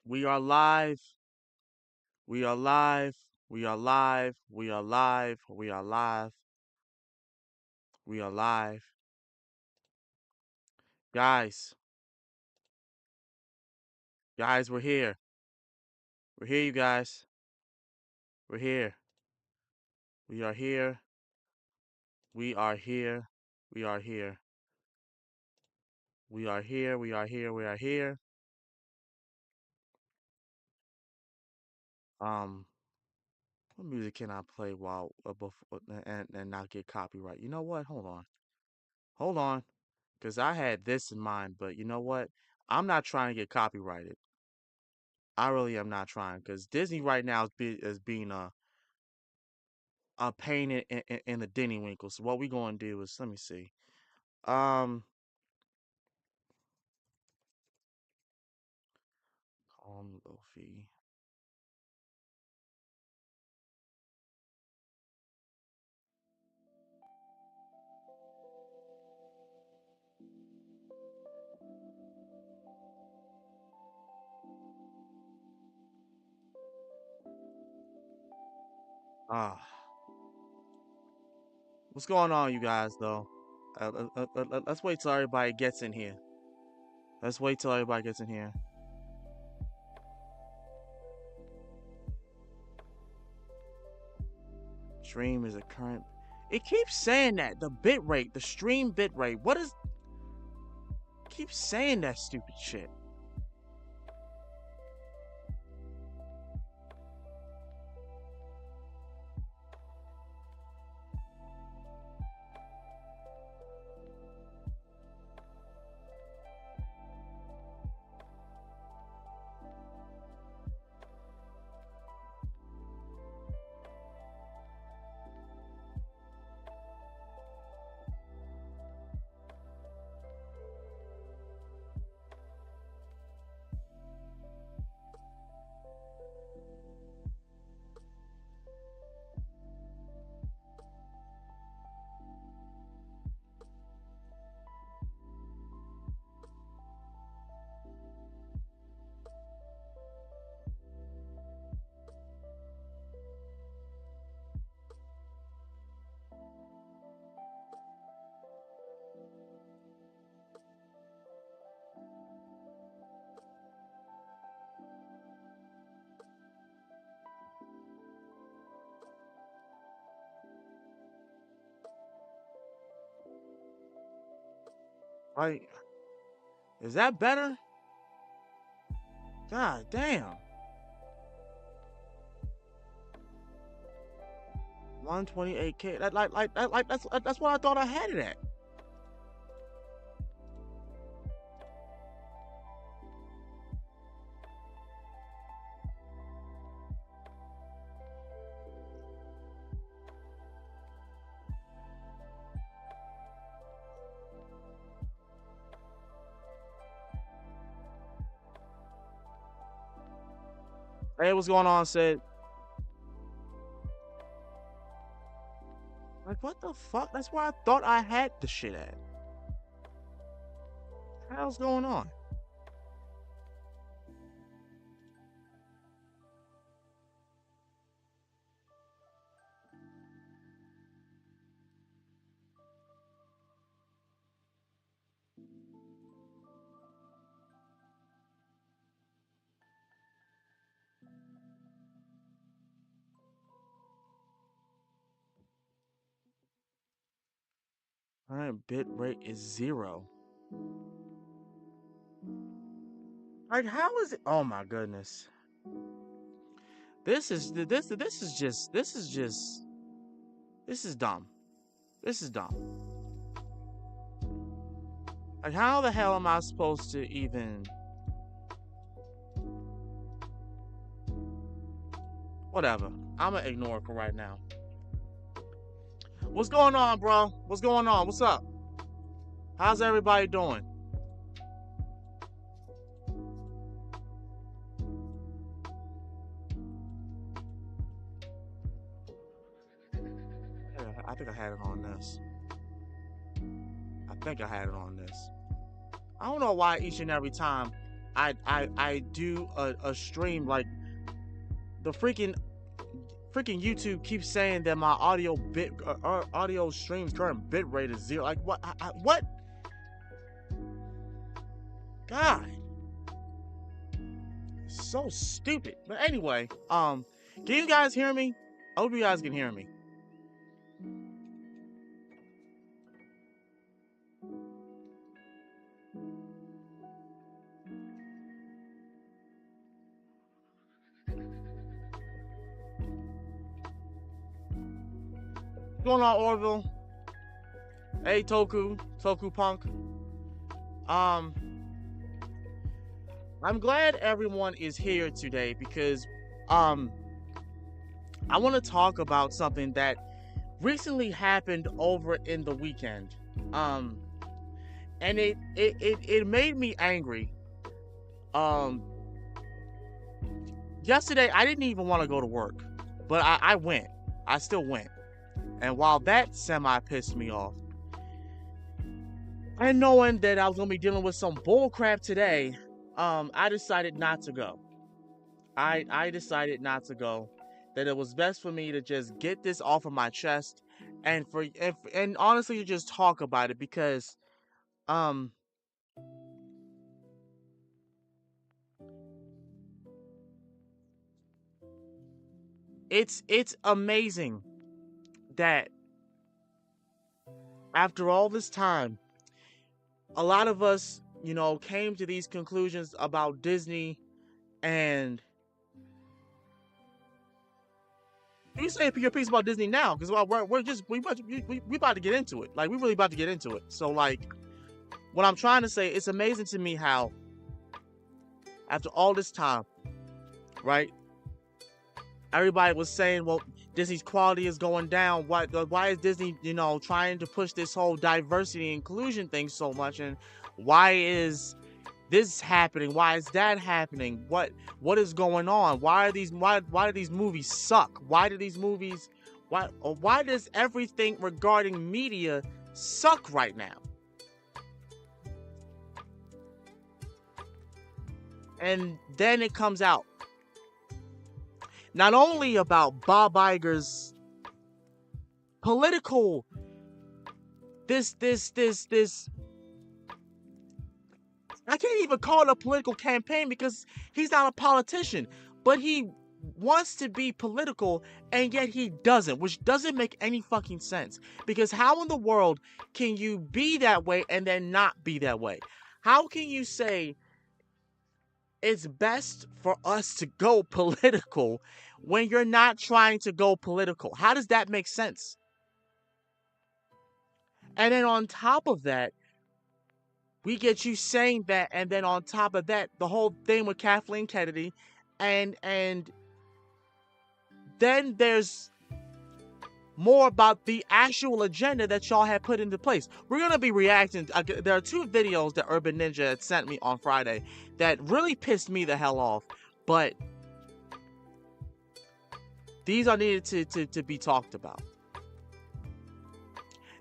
We are live. We are live. We are live. We are live. We are live. We are live. Guys, guys, we're here. We're here, you guys. We're here. We are here. We are here. We are here. We are here. We are here. We are here. Um, what music can I play while before and not get copyright? You know what? Hold on. Hold on. Because I had this in mind, but you know what? I'm not trying to get copyrighted. I really am not trying because Disney right now is being a pain in the Denny Winkle. So what we gonna do is let me see. Um, Lofi. Ah, what's going on, you guys? Though, let's wait till everybody gets in here. Let's wait till everybody gets in here. Stream is a current. It keeps saying that the bit rate, the stream bit rate. What is? Keeps saying that stupid shit. Like, is that better? God damn. 128K. That's what I thought I had it at. Hey, what's going on? Said, like, what the fuck? That's where I thought I had the shit at. What the hell's going on? Alright, bit rate is 0. Like, how is it? Oh my goodness. This is dumb. This is dumb. Like, how the hell am I supposed to even? Whatever. I'ma ignore it for right now. What's going on, bro? What's going on? What's up? How's everybody doing? Yeah, I think I had it on this. I think I had it on this. I don't know why each and every time I do a stream like the freaking YouTube keeps saying that my audio stream's current bit rate is zero. Like what? What? God, so stupid. But anyway, can you guys hear me? I hope you guys can hear me. What's going on, Orville? Hey, Toku Punk. Um, I'm glad everyone is here today because, um, I want to talk about something that recently happened over in the weekend. Um, and it made me angry. Um, Yesterday I didn't even want to go to work, but I went. I still went. And while that semi pissed me off, and knowing that I was gonna be dealing with some bull crap today, I decided not to go. I decided not to go. That it was best for me to just get this off of my chest, and honestly to just talk about it because um it's amazing that after all this time, a lot of us, came to these conclusions about Disney, and you say your piece about Disney now because we about to get into it. Like we really about to get into it. So like, what I'm trying to say, it's amazing to me how after all this time, right? Everybody was saying, well, Disney's quality is going down. Why is Disney, trying to push this whole diversity and inclusion thing so much? And why is this happening? Why is that happening? What is going on? Why do these movies suck? Why does everything regarding media suck right now? And then it comes out not only about Bob Iger's political this I can't even call it a political campaign because he's not a politician, but he wants to be political and yet he doesn't, which doesn't make any fucking sense. Because how in the world can you be that way and then not be that way? How can you say it's best for us to go political when you're not trying to go political? How does that make sense? And then on top of that, we get you saying that, and then on top of that, the whole thing with Kathleen Kennedy, and then there's more about the actual agenda that y'all had put into place. We're gonna be reacting. There are two videos that Urban Ninja had sent me on Friday that really pissed me the hell off, but these are needed to be talked about.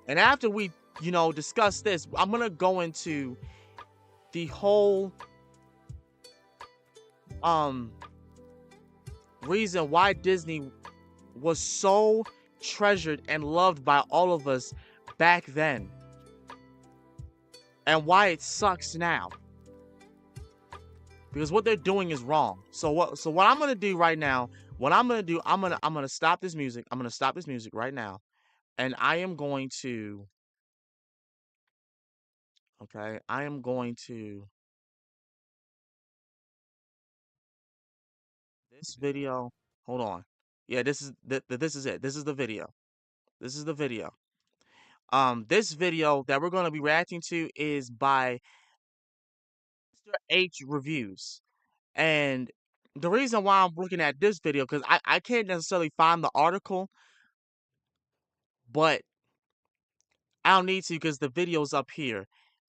And after we, discuss this, I'm gonna go into the whole reason why Disney was so treasured and loved by all of us back then, and why it sucks now. Because what they're doing is wrong. So what I'm gonna do right now, I'm gonna stop this music. I'm gonna stop this music right now, and I am going to, okay, I am going to this video. Hold on. Yeah, this is it. This is the video. This is the video. This video that we're going to be reacting to is by Mr. H Reviews. And the reason why I'm looking at this video, because I can't necessarily find the article, but I don't need to because the video's up here.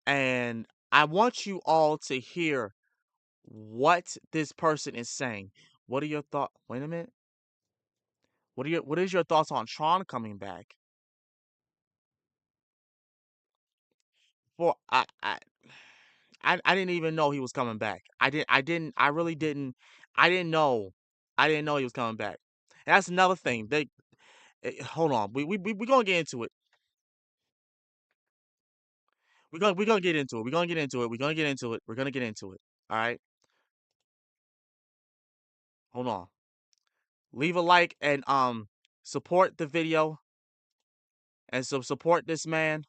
And I want you all to hear what this person is saying. What are your thoughts? Wait a minute. What is your thoughts on Tron coming back? For I didn't even know he was coming back. I really didn't. I didn't know. I didn't know he was coming back. And that's another thing. Hold on. We gonna get into it. We're gonna get into it. We're gonna get into it. We're gonna get into it. We're gonna get into it. All right. Hold on. Leave a like and support the video and support this man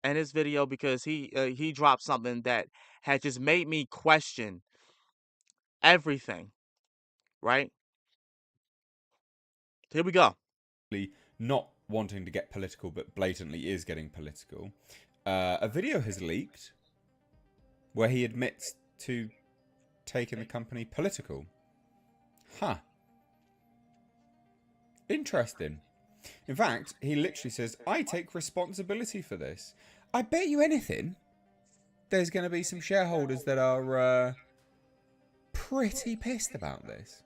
and his video because he dropped something that had just made me question everything. Right. Here we go. Not wanting to get political, but blatantly is getting political. A video has leaked where he admits to taking the company political. Huh. Interesting. In fact, he literally says, I take responsibility for this. I bet you anything there's going to be some shareholders that are pretty pissed about this.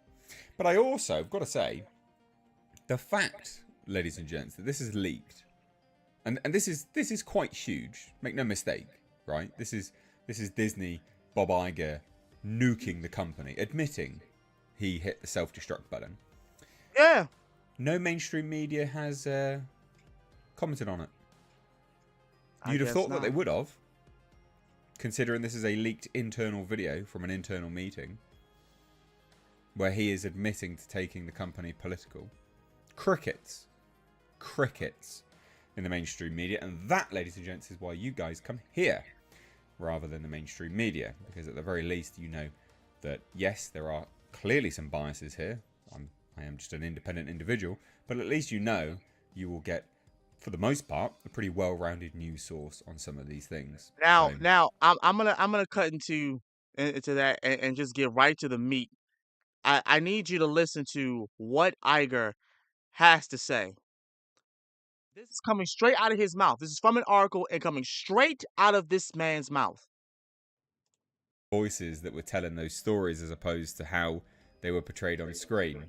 But I also have got to say, the fact, ladies and gents, that this is leaked, and this is quite huge. Make no mistake, right? This is Disney, Bob Iger, nuking the company, admitting he hit the self-destruct button. Yeah. No mainstream media has commented on it. I You'd have guess thought not. that they would have, considering this is a leaked internal video from an internal meeting where he is admitting to taking the company political. Crickets in the mainstream media, and that, ladies and gents, is why you guys come here rather than the mainstream media, because at the very least you know that yes, there are clearly some biases here. I am just an independent individual, but at least you know you will get, for the most part, a pretty well-rounded news source on some of these things. Now I'm gonna cut into that and just get right to the meat. I need you to listen to what Iger has to say. This is coming straight out of his mouth. This is from an article and coming straight out of this man's mouth. Voices that were telling those stories as opposed to how they were portrayed on screen.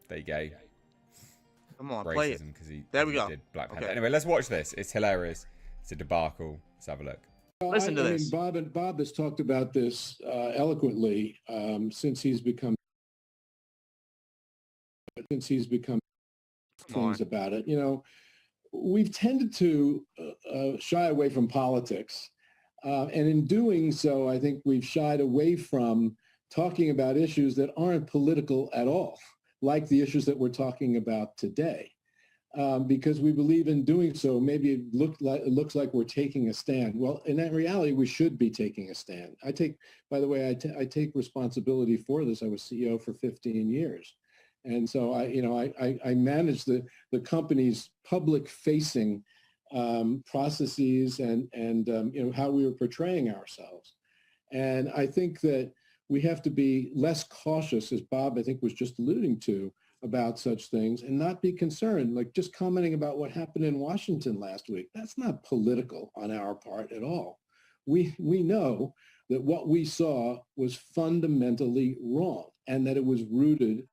There you go. Come on, play it. Racism because he There we go. did Black Panther. Okay. Anyway, let's watch this. It's hilarious. It's a debacle. Let's have a look. Listen to this. I mean, Bob has talked about this eloquently since he's become things about it. You know, we've tended to shy away from politics, and in doing so, I think we've shied away from talking about issues that aren't political at all, like the issues that we're talking about today. Because we believe in doing so, maybe it looks like we're taking a stand. Well, in that reality, we should be taking a stand. By the way, I take responsibility for this. I was CEO for 15 years. And so I manage the company's public-facing processes and how we were portraying ourselves. And I think that we have to be less cautious, as Bob, I think, was just alluding to, about such things and not be concerned, like just commenting about what happened in Washington last week. That's not political on our part at all. We know that what we saw was fundamentally wrong and that it was rooted.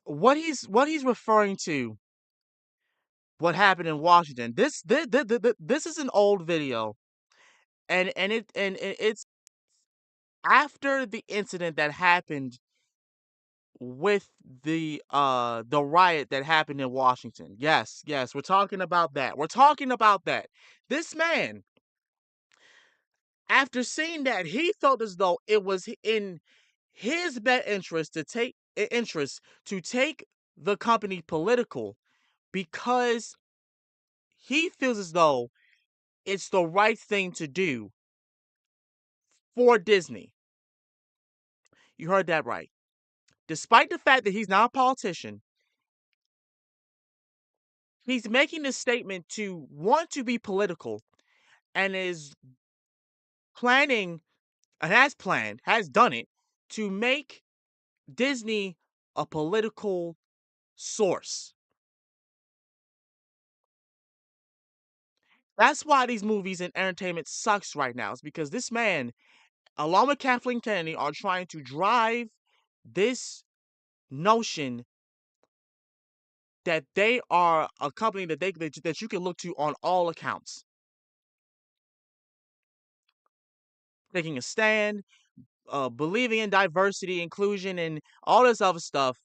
What he's referring to, what happened in Washington. This is an old video, and it's after the incident that happened with the riot that happened in Washington. Yes, we're talking about that. We're talking about that. This man, after seeing that, he felt as though it was in his best interest to take the company political because he feels as though it's the right thing to do for Disney. You heard that right. Despite the fact that he's not a politician, he's making this statement to want to be political and is planning and has done it to make Disney a political source. That's why these movies and entertainment sucks right now. It's because this man, along with Kathleen Kennedy, are trying to drive this notion that they are a company that you can look to on all accounts. taking a stand, believing in diversity, inclusion, and all this other stuff,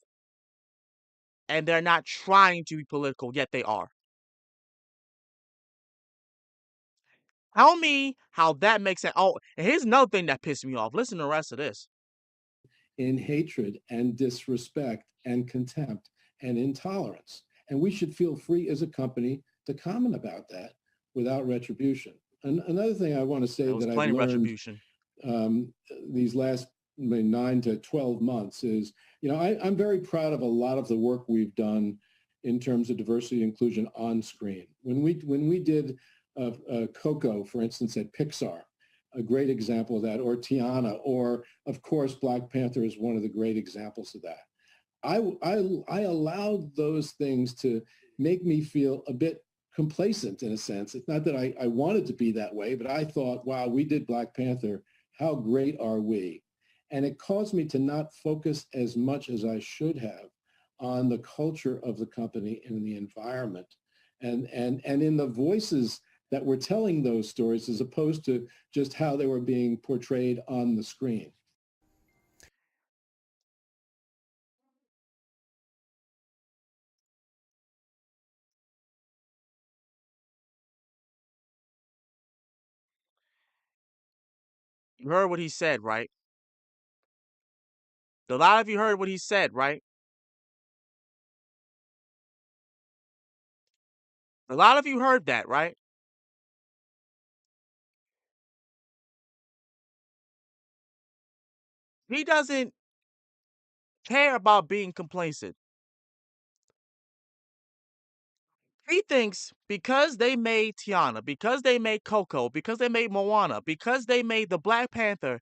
and they're not trying to be political, yet they are. Tell me how that makes sense. Oh, and here's another thing that pissed me off. Listen to the rest of this. In hatred and disrespect and contempt and intolerance. And we should feel free as a company to comment about that without retribution. And another thing I want to say There was that I've plenty of learned retribution. these last 9 to 12 months is, I'm very proud of a lot of the work we've done in terms of diversity and inclusion on screen. When we did Coco, for instance, at Pixar, a great example of that, or Tiana, or of course, Black Panther is one of the great examples of that. I allowed those things to make me feel a bit complacent in a sense. It's not that I wanted to be that way, but I thought, wow, we did Black Panther. How great are we? And it caused me to not focus as much as I should have on the culture of the company and the environment and in the voices that were telling those stories as opposed to just how they were being portrayed on the screen. You heard what he said, right? A lot of you heard what he said, right? A lot of you heard that, right? He doesn't care about being complacent. He thinks because they made Tiana, because they made Coco, because they made Moana, because they made the Black Panther,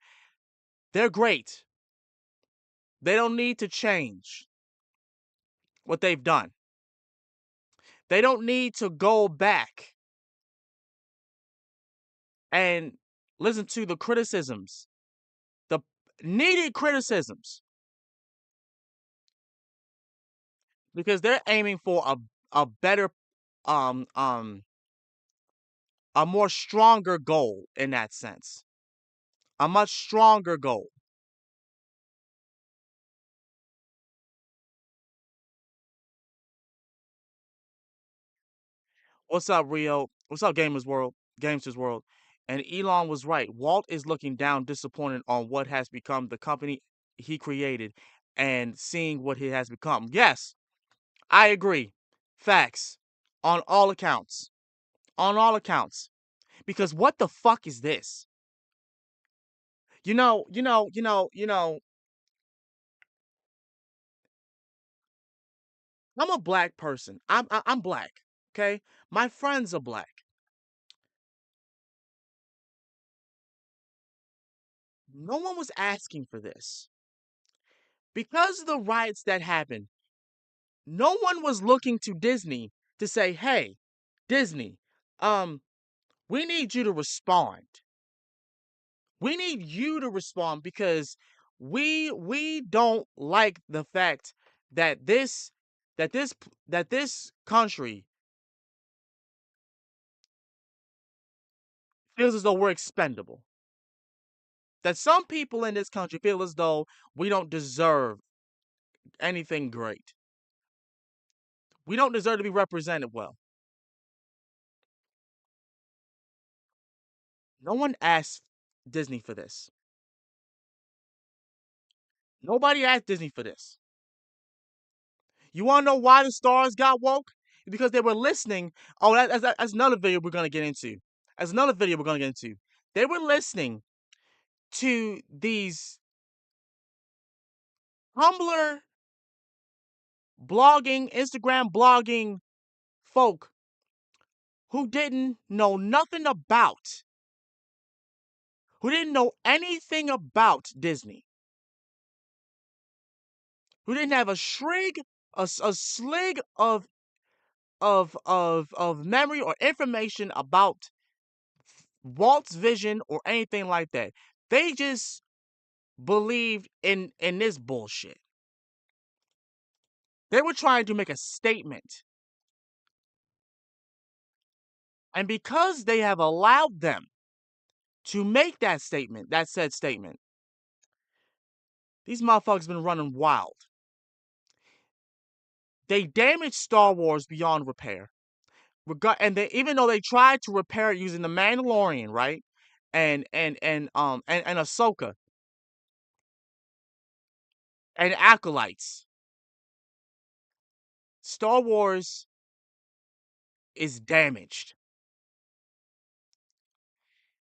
they're great. They don't need to change what they've done. They don't need to go back and listen to the criticisms, the needed criticisms, because they're aiming for a better, um, um, a more stronger goal in that sense, a much stronger goal. What's up, Rio? What's up, Gamers World? And Elon was right. Walt is looking down, disappointed on what has become the company he created and seeing what it has become. Yes, I agree. Facts. On all accounts. On all accounts. Because what the fuck is this? I'm a black person. I'm black. Okay? My friends are black. No one was asking for this. Because of the riots that happened, no one was looking to Disney to say, "Hey, Disney, um, we need you to respond. We need you to respond because we don't like the fact that this country feels as though we're expendable. That some people in this country feel as though we don't deserve anything great. We don't deserve to be represented well." No one asked Disney for this. Nobody asked Disney for this. You want to know why the stars got woke? Because they were listening. Oh, that's another video we're going to get into. That's another video we're going to get into. They were listening to these Tumblr blogging, Instagram blogging folk who didn't know nothing about, who didn't know anything about Disney, who didn't have a shrig, a slig of memory or information about Walt's vision or anything like that. They just believed in this bullshit. They were trying to make a statement. And because they have allowed them to make that statement, that said statement. These motherfuckers been running wild. They damaged Star Wars beyond repair. And even though they tried to repair it using the Mandalorian, right? And Ahsoka and acolytes, Star Wars is damaged.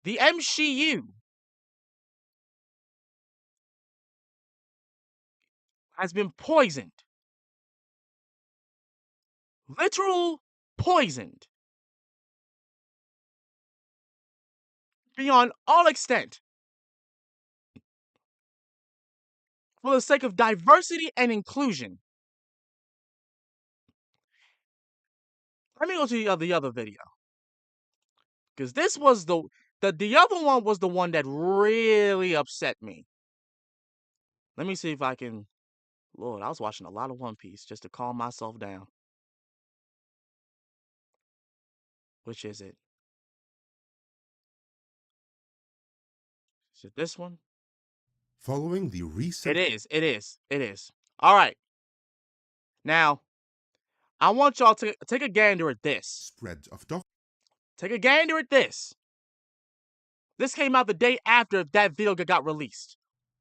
The MCU has been poisoned. Literal poisoned. Beyond all extent. For the sake of diversity and inclusion. Let me go to the other video. Because this was the other one was the one that really upset me. Let me see if I can. Lord, I was watching a lot of One Piece just to calm myself down. Which is it? Is it this one? Following the recent... It is. All right. Now, I want y'all to take a gander at this. spread of Take a gander at this. This came out the day after that video got released.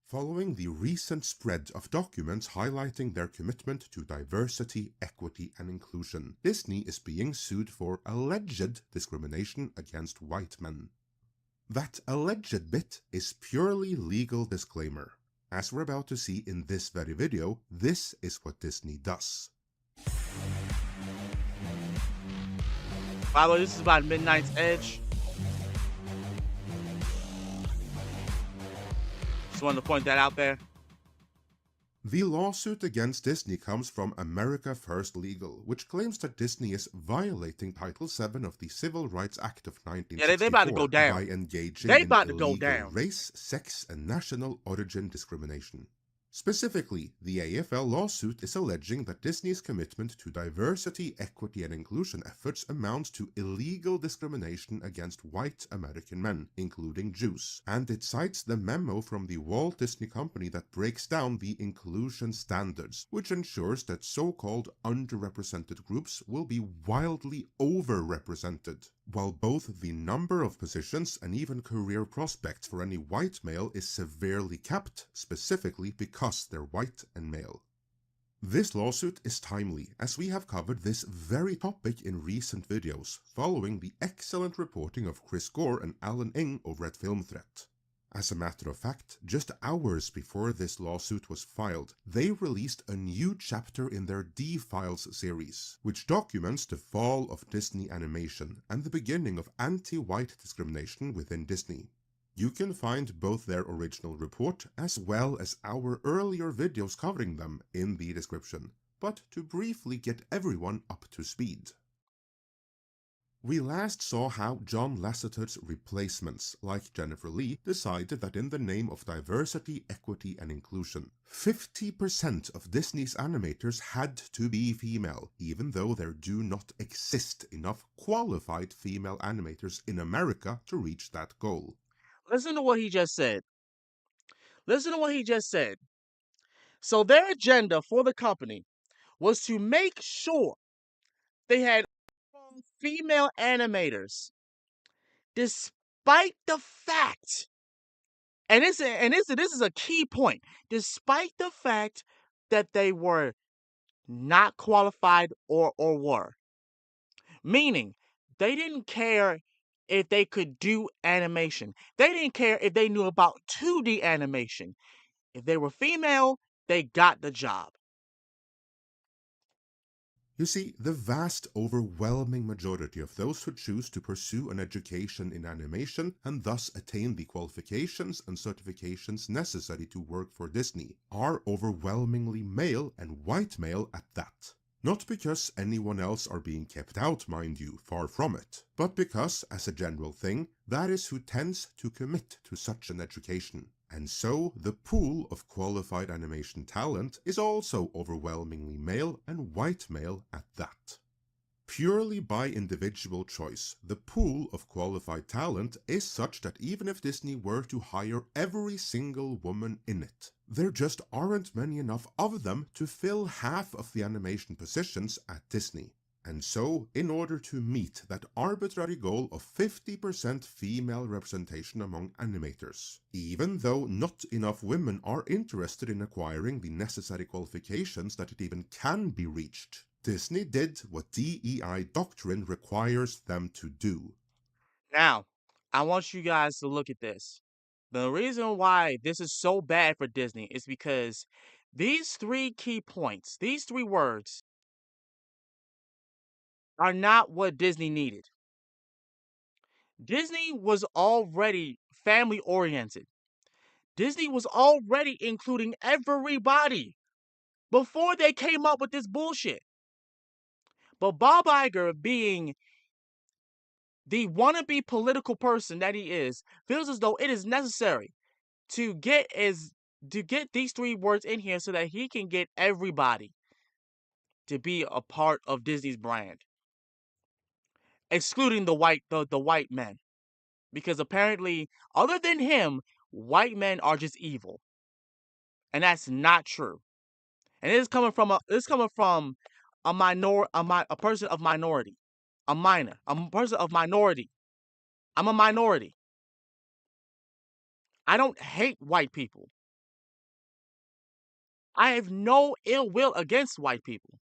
Following the recent spread of documents highlighting their commitment to diversity, equity, and inclusion, Disney is being sued for alleged discrimination against white men. That alleged bit is purely legal disclaimer. As we're about to see in this very video, this is what Disney does. By the way, this is about Midnight's Edge. Just wanted to point that out there. The lawsuit against Disney comes from America First Legal, which claims that Disney is violating Title VII of the Civil Rights Act of 1964 Yeah, they about to go down. by engaging They in about to go illegal down. race, sex, and national origin discrimination. Specifically, the AFL lawsuit is alleging that Disney's commitment to diversity, equity, and inclusion efforts amounts to illegal discrimination against white American men, including Jews, and it cites the memo from the Walt Disney Company that breaks down the inclusion standards, which ensures that so-called underrepresented groups will be wildly overrepresented, while both the number of positions and even career prospects for any white male is severely capped, specifically because they're white and male. This lawsuit is timely, as we have covered this very topic in recent videos, following the excellent reporting of Chris Gore and Alan Ng over at Film Threat. As a matter of fact, just hours before this lawsuit was filed, they released a new chapter in their D-Files series, which documents the fall of Disney animation and the beginning of anti-white discrimination within Disney. You can find both their original report as well as our earlier videos covering them in the description, but to briefly get everyone up to speed. We last saw how John Lasseter's replacements, like Jennifer Lee, decided that in the name of diversity, equity, and inclusion, 50% of Disney's animators had to be female, even though there do not exist enough qualified female animators in America to reach that goal. Listen to what he just said. So their agenda for the company was to make sure they had female animators, despite the fact, and this is a key point, despite the fact that they were not qualified or were. Meaning, they didn't care if they could do animation. They didn't care if they knew about 2D animation. If they were female, they got the job. You see, the vast overwhelming majority of those who choose to pursue an education in animation and thus attain the qualifications and certifications necessary to work for Disney are overwhelmingly male and white male at that. Not because anyone else are being kept out, mind you, far from it, but because, as a general thing, that is who tends to commit to such an education. And so, the pool of qualified animation talent is also overwhelmingly male and white male at that. Purely by individual choice, the pool of qualified talent is such that even if Disney were to hire every single woman in it, there just aren't many enough of them to fill half of the animation positions at Disney. And so, in order to meet that arbitrary goal of 50% female representation among animators, even though not enough women are interested in acquiring the necessary qualifications that it even can be reached, Disney did what DEI doctrine requires them to do. Now, I want you guys to look at this. The reason why this is so bad for Disney is because these three key points, these three words, are not what Disney needed. Disney was already family oriented. Disney was already including everybody before they came up with this bullshit. But Bob Iger, being the wannabe political person that he is, feels as though it is necessary to get these three words in here so that he can get everybody to be a part of Disney's brand, excluding the white men, because apparently, other than him, white men are just evil, and that's not true. And it is coming from a person of minority, a person of minority. I'm a minority. I don't hate white people. I have no ill will against white people.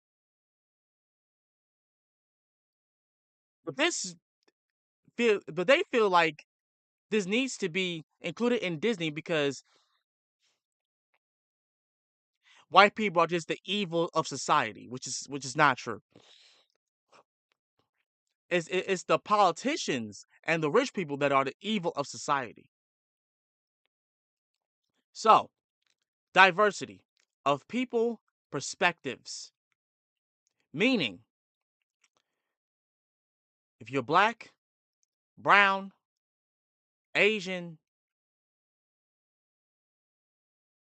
But they feel like this needs to be included in Disney because white people are just the evil of society, which is not true. It's the politicians and the rich people that are the evil of society. So, diversity of people perspectives, meaning if you're black, brown, Asian,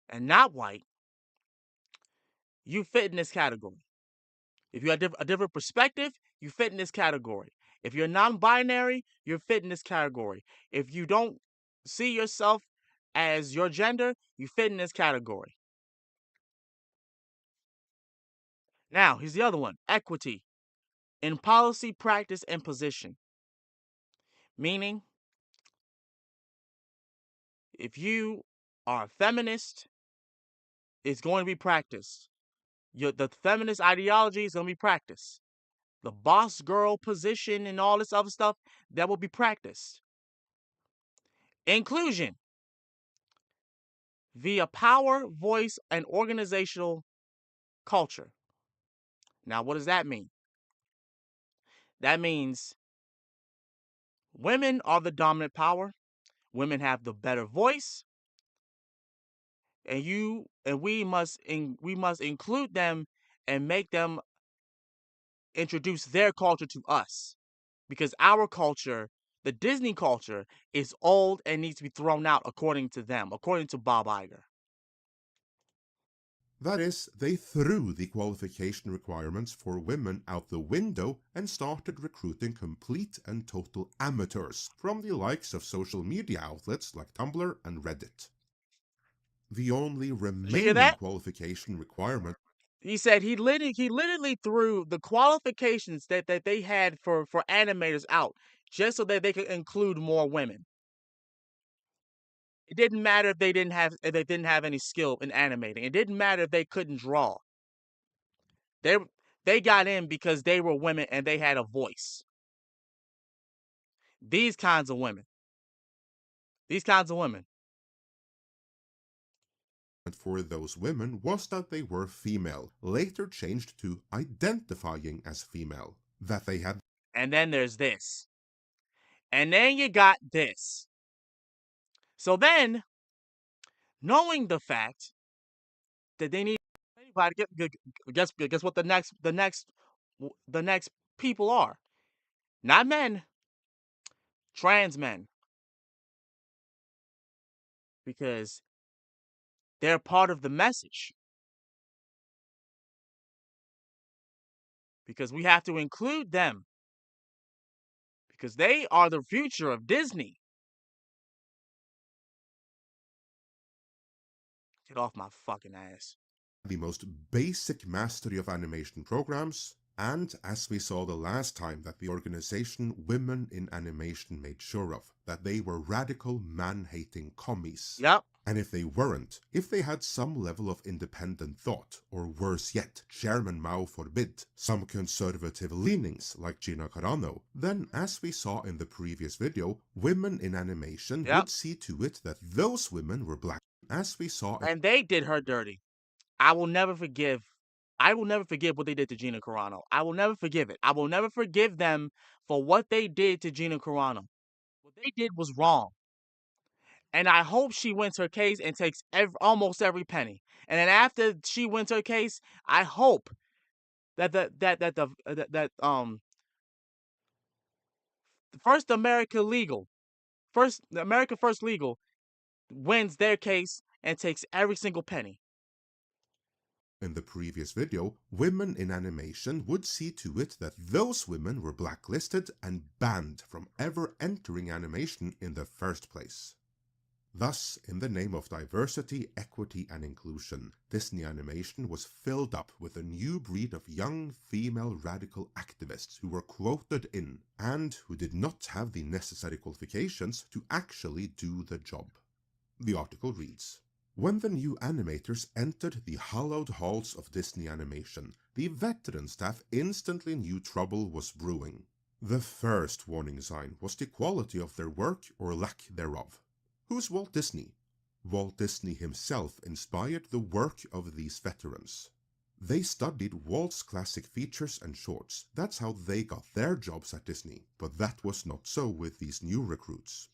and not white, you fit in this category. If you have a different perspective, you fit in this category. If you're non-binary, you're fit in this category. If you don't see yourself as your gender, you fit in this category. Now, here's the other one. Equity in policy, practice, and position. Meaning, if you are a feminist, it's going to be practiced. The feminist ideology is going to be practiced. The boss girl position and all this other stuff, that will be practiced. Inclusion via power, voice, and organizational culture. Now, what does that mean? That means women are the dominant power. Women have the better voice, and we must include them and make them introduce their culture to us, because our culture, the Disney culture, is old and needs to be thrown out according to them, according to Bob Iger. That is, they threw the qualification requirements for women out the window and started recruiting complete and total amateurs from the likes of social media outlets like Tumblr and Reddit. The only Did you hear remaining that? qualification requirement He said he literally threw the qualifications that they had for animators out just so that they could include more women. It didn't matter if they didn't have any skill in animating. It didn't matter if they couldn't draw. They got in because they were women and they had a voice. These kinds of women. These kinds of women. for those women was that they were female, later changed to identifying as female, that they had And then there's this. And then you got this. So then, knowing the fact that they need anybody, guess what the next people are? Not men, trans men, because they're part of the message. because we have to include them because they are the future of Disney. Get off my fucking ass. The most basic mastery of animation programs, and as we saw the last time that the organization Women in Animation made sure of, that they were radical man-hating commies. Yep. And if they weren't, if they had some level of independent thought, or worse yet, Chairman Mao forbid, some conservative leanings like Gina Carano, then as we saw in the previous video, Women in Animation Yep. would see to it that those women were black, as we saw in And they did her dirty. I will never forgive what they did to Gina Carano. I will never forgive it. I will never forgive them for what they did to Gina Carano. What they did was wrong. And I hope she wins her case and takes almost every penny. And then after she wins her case, I hope that First America Legal, First America First Legal wins their case and takes every single penny. In the previous video, Women in Animation would see to it that those women were blacklisted and banned from ever entering animation in the first place. Thus, in the name of diversity, equity, and inclusion, Disney Animation was filled up with a new breed of young female radical activists who were quoted in, and who did not have the necessary qualifications to actually do the job. The article reads, when the new animators entered the hallowed halls of Disney Animation, the veteran staff instantly knew trouble was brewing. The first warning sign was the quality of their work or lack thereof. Who's Walt Disney? Walt Disney himself inspired the work of these veterans. They studied Walt's classic features and shorts. That's how they got their jobs at Disney. But that was not so with these new recruits.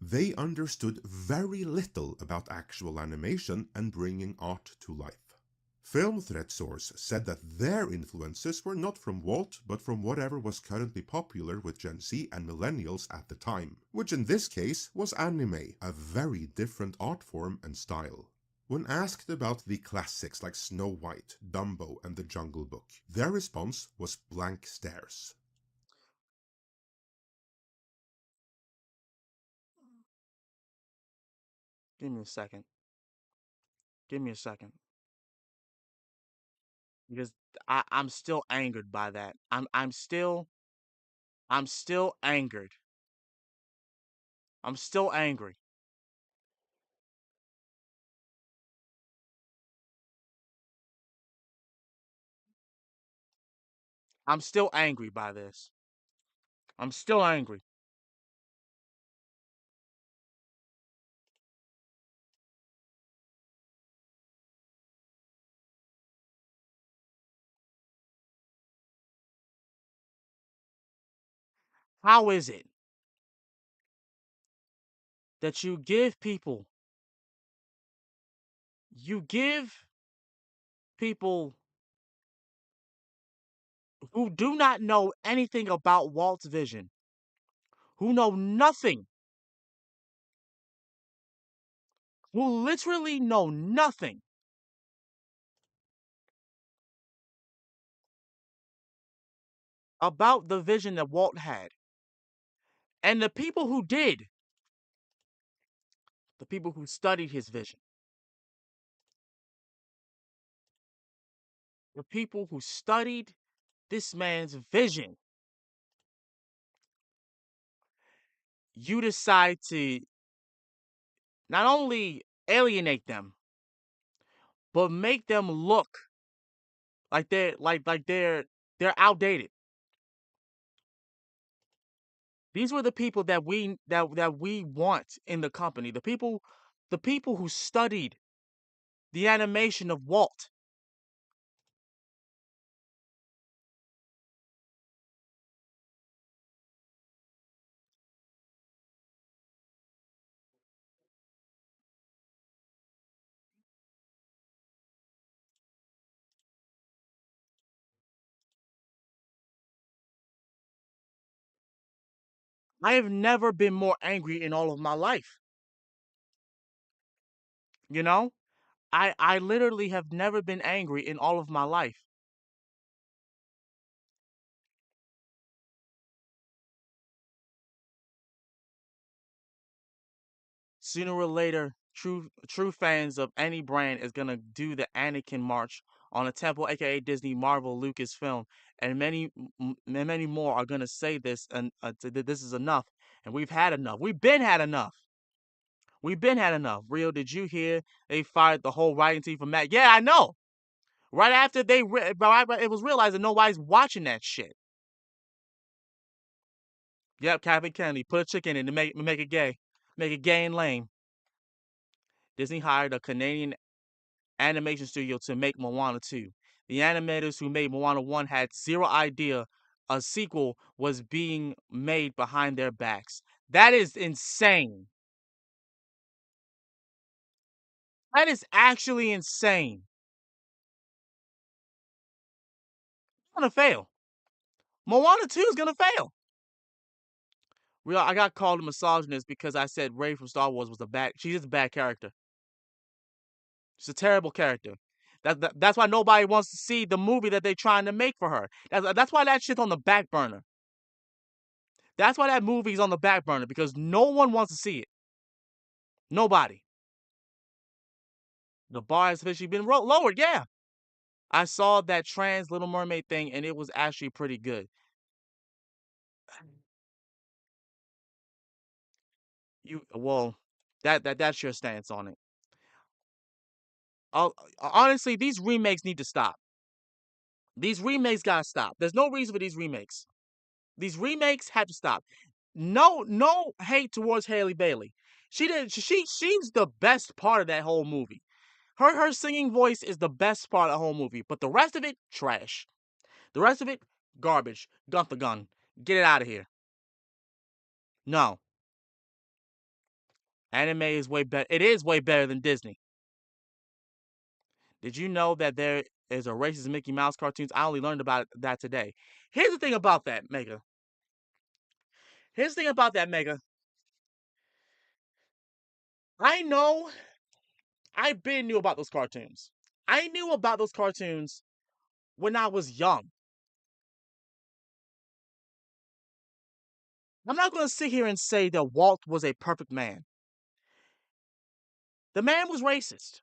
They understood very little about actual animation and bringing art to life. Film Threat Source said that their influences were not from Walt, but from whatever was currently popular with Gen Z and millennials at the time, which in this case was anime, a very different art form and style. When asked about the classics like Snow White, Dumbo, and The Jungle Book, their response was blank stares. Give me a second. Give me a second. Because I'm still angered by that. I'm still angered. I'm still angry. I'm still angry by this. I'm still angry. How is it that you give people who do not know anything about Walt's vision, who know nothing, who literally know nothing about the vision that Walt had. And the people who did, the people who studied his vision, the people who studied this man's vision, you decide to not only alienate them, but make them look like they're outdated. These were the people that we want in the company. The people who studied the animation of Walt. I have never been more angry in all of my life. You know? I literally have never been angry in all of my life. Sooner or later, true fans of any brand is gonna do the Anakin march on a temple, aka Disney, Marvel, Lucasfilm, and many more are gonna say this, and this is enough, and we've had enough. We've been had enough. We've been had enough. Real, did you hear they fired the whole writing team from Matt? Yeah, I know. Right after it was realized that nobody's watching that shit. Yep, Kathleen Kennedy put a chicken in to make it gay, make it gay and lame. Disney hired a Canadian animation studio to make Moana 2. The animators who made Moana 1 had zero idea a sequel was being made behind their backs. That is insane. That is actually insane. It's gonna fail. Moana 2 is gonna fail. Real, I got called a misogynist because I said Rey from Star Wars was she's just a bad character. She's a terrible character. That's why nobody wants to see the movie that they're trying to make for her. That's why that shit's on the back burner. That's why that movie's on the back burner, because no one wants to see it. Nobody. The bar has officially been lowered, yeah. I saw that trans Little Mermaid thing, and it was actually pretty good. Well, that's your stance on it. Honestly, these remakes need to stop. These remakes gotta stop. There's no reason for these remakes. These remakes have to stop. No hate towards Haley Bailey. She's the best part of that whole movie. Her singing voice is the best part of the whole movie, but the rest of it, trash. The rest of it, garbage. Gunther gun. Get it out of here. No. Anime is way better. It is way better than Disney. Did you know that there is a racist Mickey Mouse cartoons? I only learned about that today. Here's the thing about that, Mega. Here's the thing about that, Mega. I know I've been knew about those cartoons. I knew about those cartoons when I was young. I'm not going to sit here and say that Walt was a perfect man. The man was racist.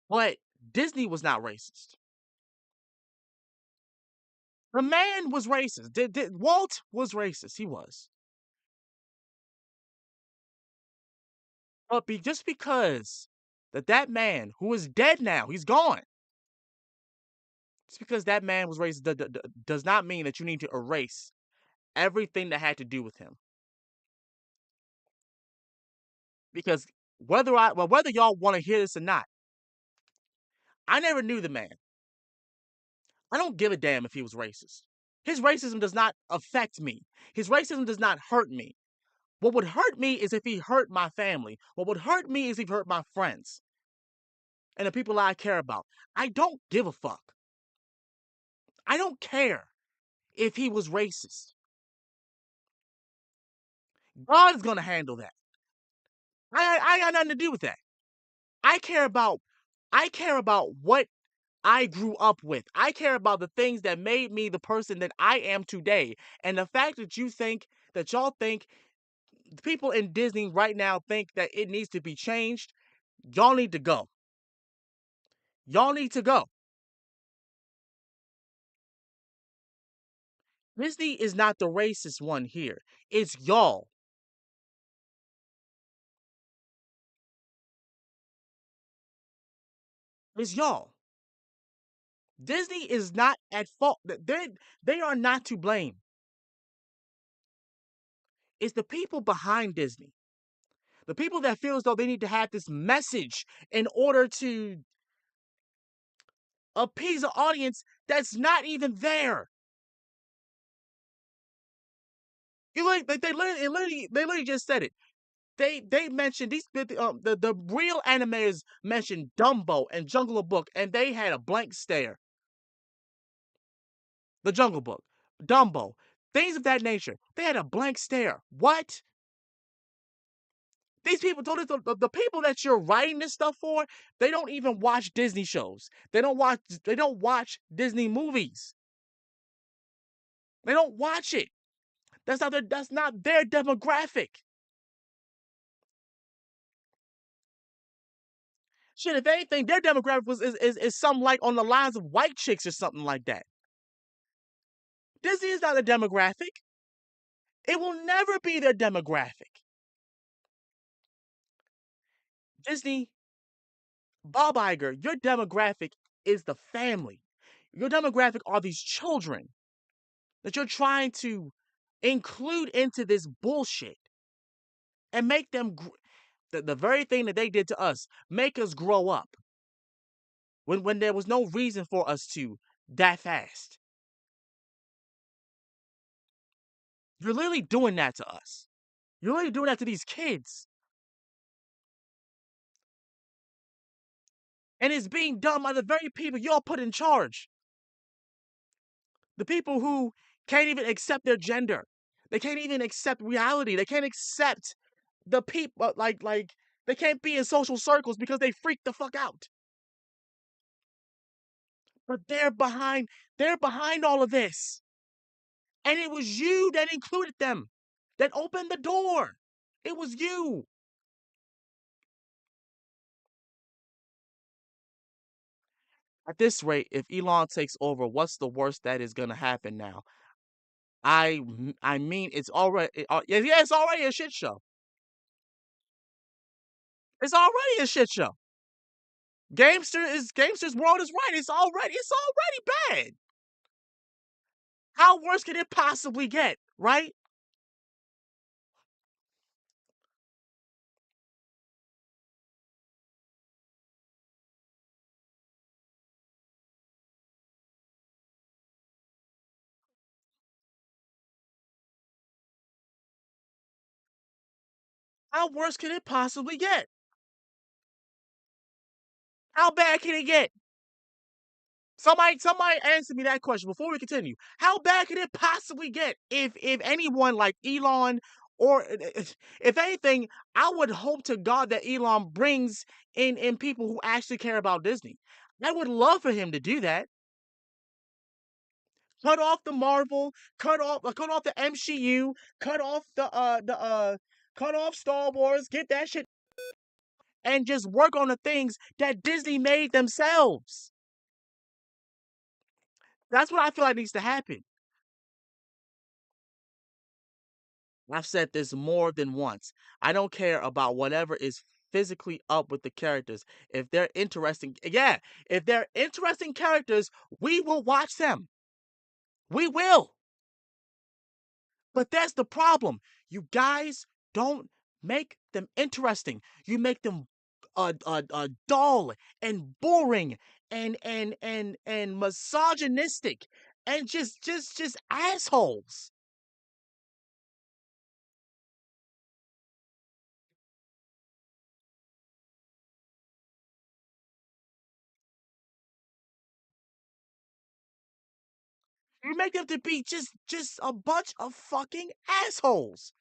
But Disney was not racist. The man was racist. Walt was racist. He was. But just because that man, who is dead now, he's gone. Just because that man was racist does not mean that you need to erase everything that had to do with him. Because whether y'all want to hear this or not, I never knew the man. I don't give a damn if he was racist. His racism does not affect me. His racism does not hurt me. What would hurt me is if he hurt my family. What would hurt me is if he hurt my friends and the people I care about. I don't give a fuck. I don't care if he was racist. God is going to handle that. I got nothing to do with that. I care about what I grew up with. I care about the things that made me the person that I am today. And the fact that y'all think the people in Disney right now think that it needs to be changed, y'all need to go. Y'all need to go. Disney is not the racist one here. It's y'all. It's y'all. Disney is not at fault. They are not to blame. It's the people behind Disney. The people that feel as though they need to have this message in order to appease an audience that's not even there. They literally just said it. They mentioned the real animators mentioned Dumbo and Jungle Book, and they had a blank stare. The Jungle Book, Dumbo, things of that nature. They had a blank stare. What? These people told us the people that you're writing this stuff for, they don't even watch Disney shows. They don't watch Disney movies. They don't watch it. That's not their demographic. Shit, if anything, their demographic is something like on the lines of white chicks or something like that. Disney is not a demographic. It will never be their demographic. Disney, Bob Iger, your demographic is the family. Your demographic are these children that you're trying to include into this bullshit and make them the very thing that they did to us, make us grow up when there was no reason for us to that fast. You're literally doing that to us. You're literally doing that to these kids. And it's being done by the very people y'all put in charge. The people who can't even accept their gender. They can't even accept reality. They can't accept the people like they can't be in social circles because they freak the fuck out. But they're behind all of this. And it was you that included them, that opened the door. It was you. At this rate, if Elon takes over, what's the worst that is gonna happen now? I mean, it's already it's already a shit show. It's already a shit show. Gamster's world is right. It's already bad. How worse can it possibly get, right? How worse can it possibly get? How bad can it get? Somebody answer me that question before we continue. How bad can it possibly get if anyone like Elon or if anything, I would hope to God that Elon brings in people who actually care about Disney. I would love for him to do that. Cut off the Marvel, cut off the MCU, cut off Star Wars, get that shit and just work on the things that Disney made themselves. That's what I feel like needs to happen. I've said this more than once. I don't care about whatever is physically up with the characters. If they're interesting, if they're interesting characters, we will watch them. We will. But that's the problem. You guys don't make them interesting. You make them dull and boring and misogynistic and just assholes. You make them to be just a bunch of fucking assholes.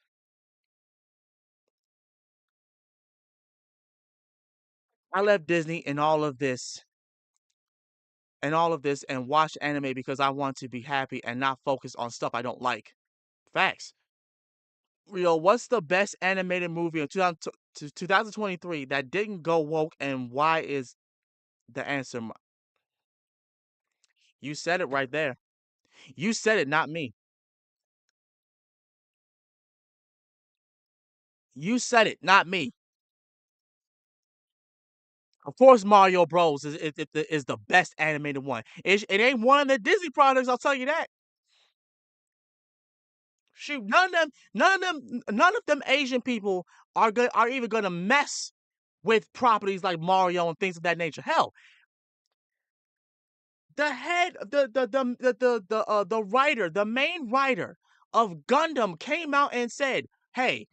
I left Disney and all of this and watch anime because I want to be happy and not focus on stuff I don't like. Facts. What's the best animated movie in 2023 that didn't go woke, and why is the answer? You said it right there. You said it, not me. You said it, not me. Of course, Mario Bros. Is the best animated one. It ain't one of the Disney products, I'll tell you that. Shoot, none of them Asian people are even gonna mess with properties like Mario and things of that nature. Hell, the head, the writer, the main writer of Gundam came out and said, "Hey,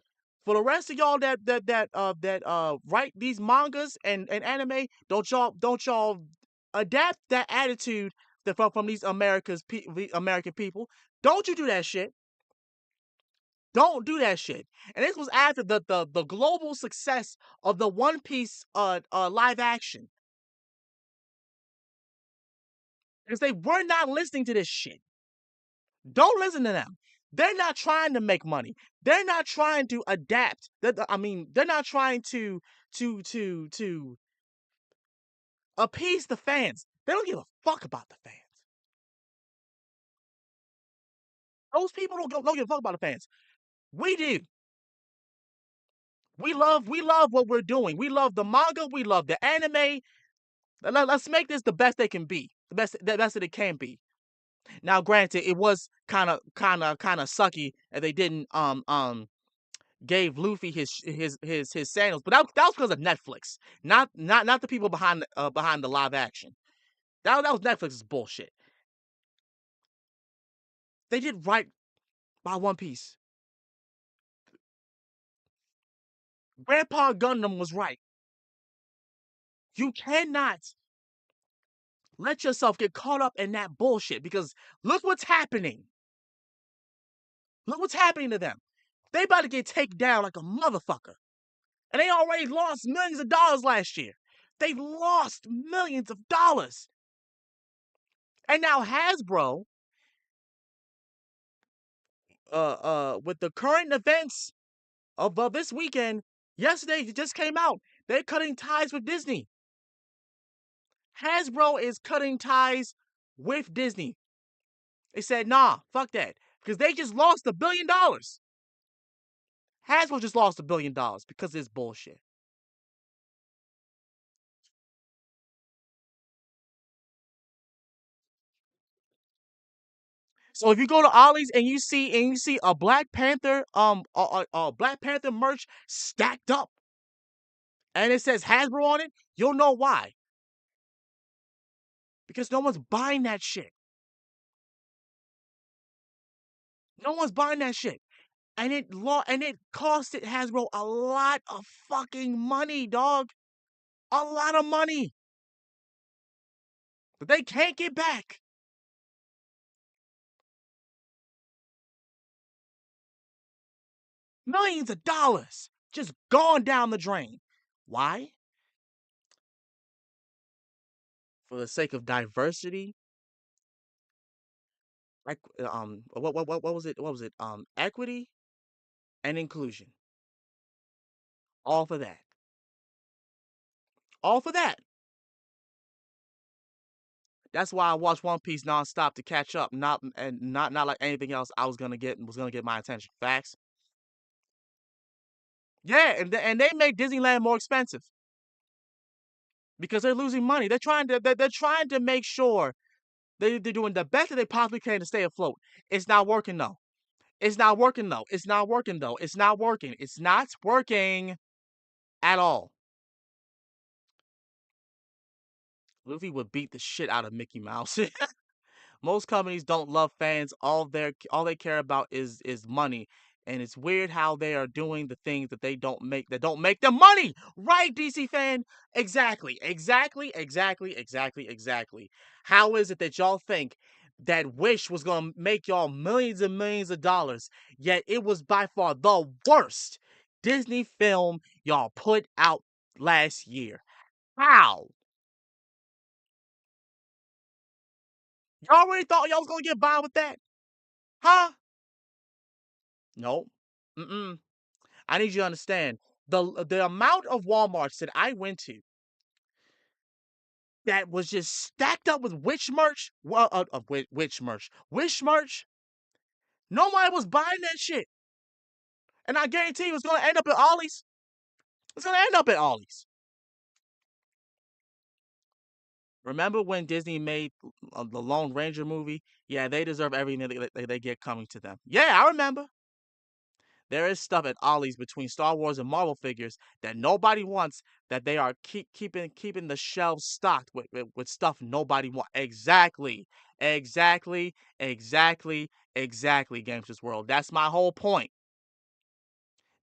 for the rest of y'all that write these mangas and anime, don't y'all adapt that attitude from these American people. Don't you do that shit. Don't do that shit." And this was after the global success of the One Piece live action. Because they were not listening to this shit. Don't listen to them. They're not trying to make money. They're not trying to adapt. They're not trying to appease the fans. They don't give a fuck about the fans. Those people don't give a fuck about the fans. We do. We love what we're doing. We love the manga. We love the anime. Let's make this the best they can be. The best that it can be. Now, granted, it was kind of sucky that they didn't gave Luffy his sandals, but that was because of Netflix, not the people behind the live action. That was Netflix's bullshit. They did right by One Piece. Grandpa Gundam was right. You cannot let yourself get caught up in that bullshit because look what's happening. Look what's happening to them. They about to get taken down like a motherfucker. And they already lost millions of dollars last year. They lost millions of dollars. And now Hasbro, with the current events of this weekend, yesterday it just came out. They're cutting ties with Disney. Hasbro is cutting ties with Disney. They said, nah, fuck that. Because they just lost $1 billion. Hasbro just lost $1 billion because of this bullshit. So if you go to Ollie's and you see a Black Panther Black Panther merch stacked up and it says Hasbro on it, you'll know why. Because no one's buying that shit. No one's buying that shit. And it costed Hasbro a lot of fucking money, dog. A lot of money. But they can't get back. Millions of dollars just gone down the drain. Why? For the sake of diversity. Like what was it? What was it? Equity and inclusion. All for that. All for that. That's why I watched One Piece nonstop to catch up. Not like anything else I was gonna get my attention. Facts. Yeah, and they make Disneyland more expensive because they're losing money. They're trying to make sure they're doing the best that they possibly can to stay afloat. It's not working though. It's not working though. It's not working though. It's not working. It's not working at all. Luffy would beat the shit out of Mickey Mouse. Most companies don't love fans. All they care about is money. And it's weird how they are doing the things that don't make them money. Right, DC fan? Exactly. Exactly. How is it that y'all think that Wish was gonna make y'all millions and millions of dollars, yet it was by far the worst Disney film y'all put out last year? How? Y'all really thought y'all was gonna get by with that? Huh? Nope. Mm-mm. I need you to understand the amount of Walmarts that I went to that was just stacked up with witch merch. Well, witch merch, wish merch. Nobody was buying that shit, and I guarantee you, it's gonna end up at Ollie's. It's gonna end up at Ollie's. Remember when Disney made the Lone Ranger movie? Yeah, they deserve everything they get coming to them. Yeah, I remember. There is stuff at Ollie's between Star Wars and Marvel figures that nobody wants. That they are keeping the shelves stocked with stuff nobody wants. Exactly. Gamesters World. That's my whole point.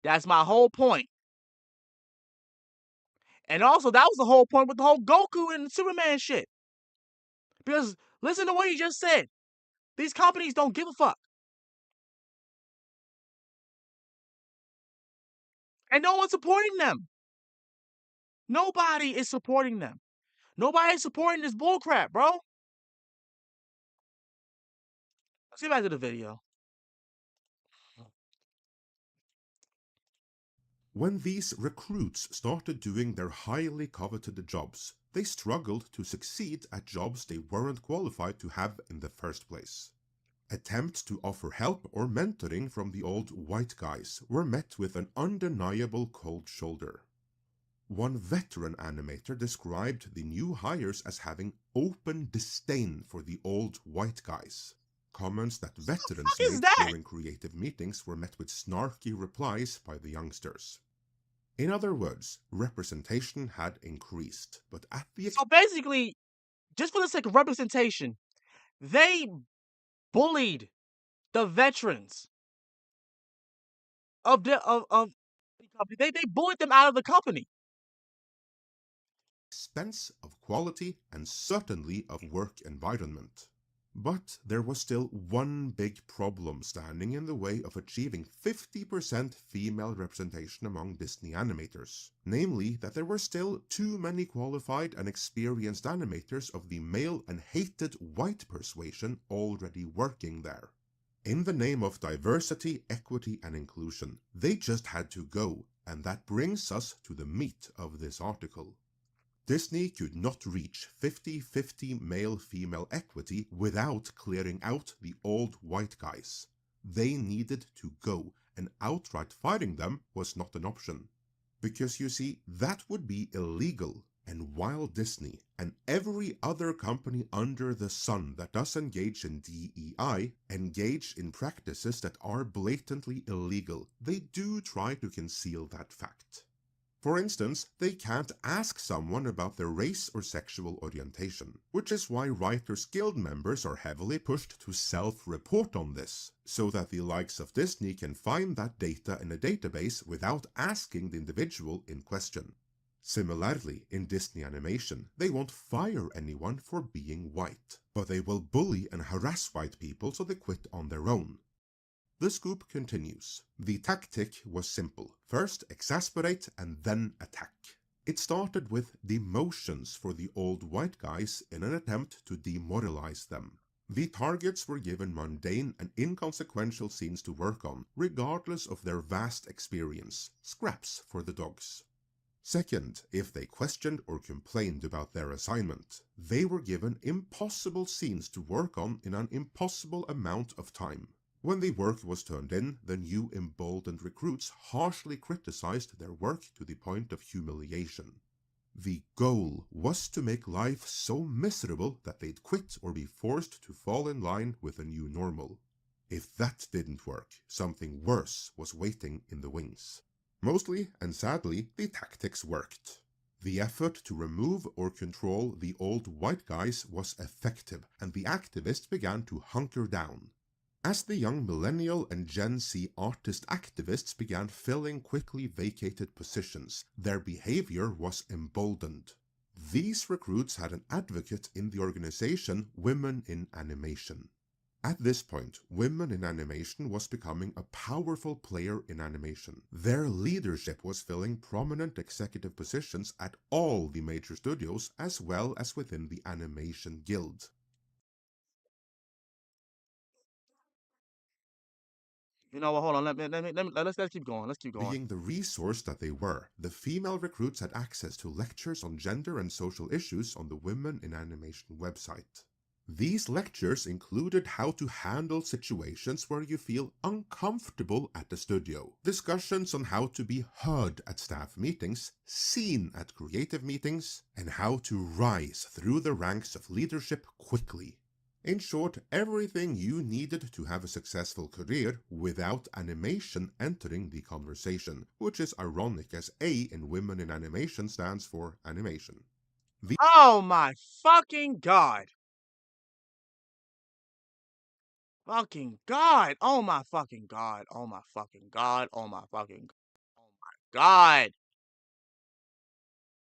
That's my whole point. And also, that was the whole point with the whole Goku and Superman shit. Because listen to what he just said. These companies don't give a fuck. And no one's supporting them. Nobody is supporting them. Nobody is supporting this bullcrap, bro. Let's get back to the video. When these recruits started doing their highly coveted jobs, they struggled to succeed at jobs they weren't qualified to have in the first place. Attempts to offer help or mentoring from the old white guys were met with an undeniable cold shoulder. One veteran animator described the new hires as having open disdain for the old white guys. Comments that veterans What is made that? during creative meetings were met with snarky replies by the youngsters. In other words, representation had increased, but at the So basically, just for the sake of representation, they bullied the veterans of the company. They bullied them out of the company. expense of quality and certainly of work environment. But there was still one big problem standing in the way of achieving 50% female representation among Disney animators, namely that there were still too many qualified and experienced animators of the male and hated white persuasion already working there. In the name of diversity, equity, and inclusion, they just had to go, and that brings us to the meat of this article. Disney could not reach 50-50 male-female equity without clearing out the old white guys. They needed to go, and outright firing them was not an option. Because you see, that would be illegal, and while Disney and every other company under the sun that does engage in DEI engage in practices that are blatantly illegal, they do try to conceal that fact. For instance, they can't ask someone about their race or sexual orientation, which is why Writers Guild members are heavily pushed to self-report on this, so that the likes of Disney can find that data in a database without asking the individual in question. Similarly, in Disney animation, they won't fire anyone for being white, but they will bully and harass white people so they quit on their own. The scoop continues. The tactic was simple. First exasperate and then attack. It started with demotions for the old white guys in an attempt to demoralize them. The targets were given mundane and inconsequential scenes to work on, regardless of their vast experience. Scraps for the dogs. Second, if they questioned or complained about their assignment, they were given impossible scenes to work on in an impossible amount of time. When the work was turned in, the new emboldened recruits harshly criticized their work to the point of humiliation. The goal was to make life so miserable that they'd quit or be forced to fall in line with a new normal. If that didn't work, something worse was waiting in the wings. Mostly, and sadly, the tactics worked. The effort to remove or control the old white guys was effective, and the activists began to hunker down. As the young millennial and Gen Z artist activists began filling quickly vacated positions, their behavior was emboldened. These recruits had an advocate in the organization Women in Animation. At this point, Women in Animation was becoming a powerful player in animation. Their leadership was filling prominent executive positions at all the major studios as well as within the Animation Guild. You know what? Hold on. Let's keep going. Let's keep going. Being the resource that they were, the female recruits had access to lectures on gender and social issues on the Women in Animation website. These lectures included how to handle situations where you feel uncomfortable at the studio, discussions on how to be heard at staff meetings, seen at creative meetings, and how to rise through the ranks of leadership quickly. In short, everything you needed to have a successful career without animation entering the conversation, which is ironic as A in Women in Animation stands for animation. Oh my fucking god. Fucking god. Oh my fucking god. Oh my fucking god. Oh my fucking oh my god.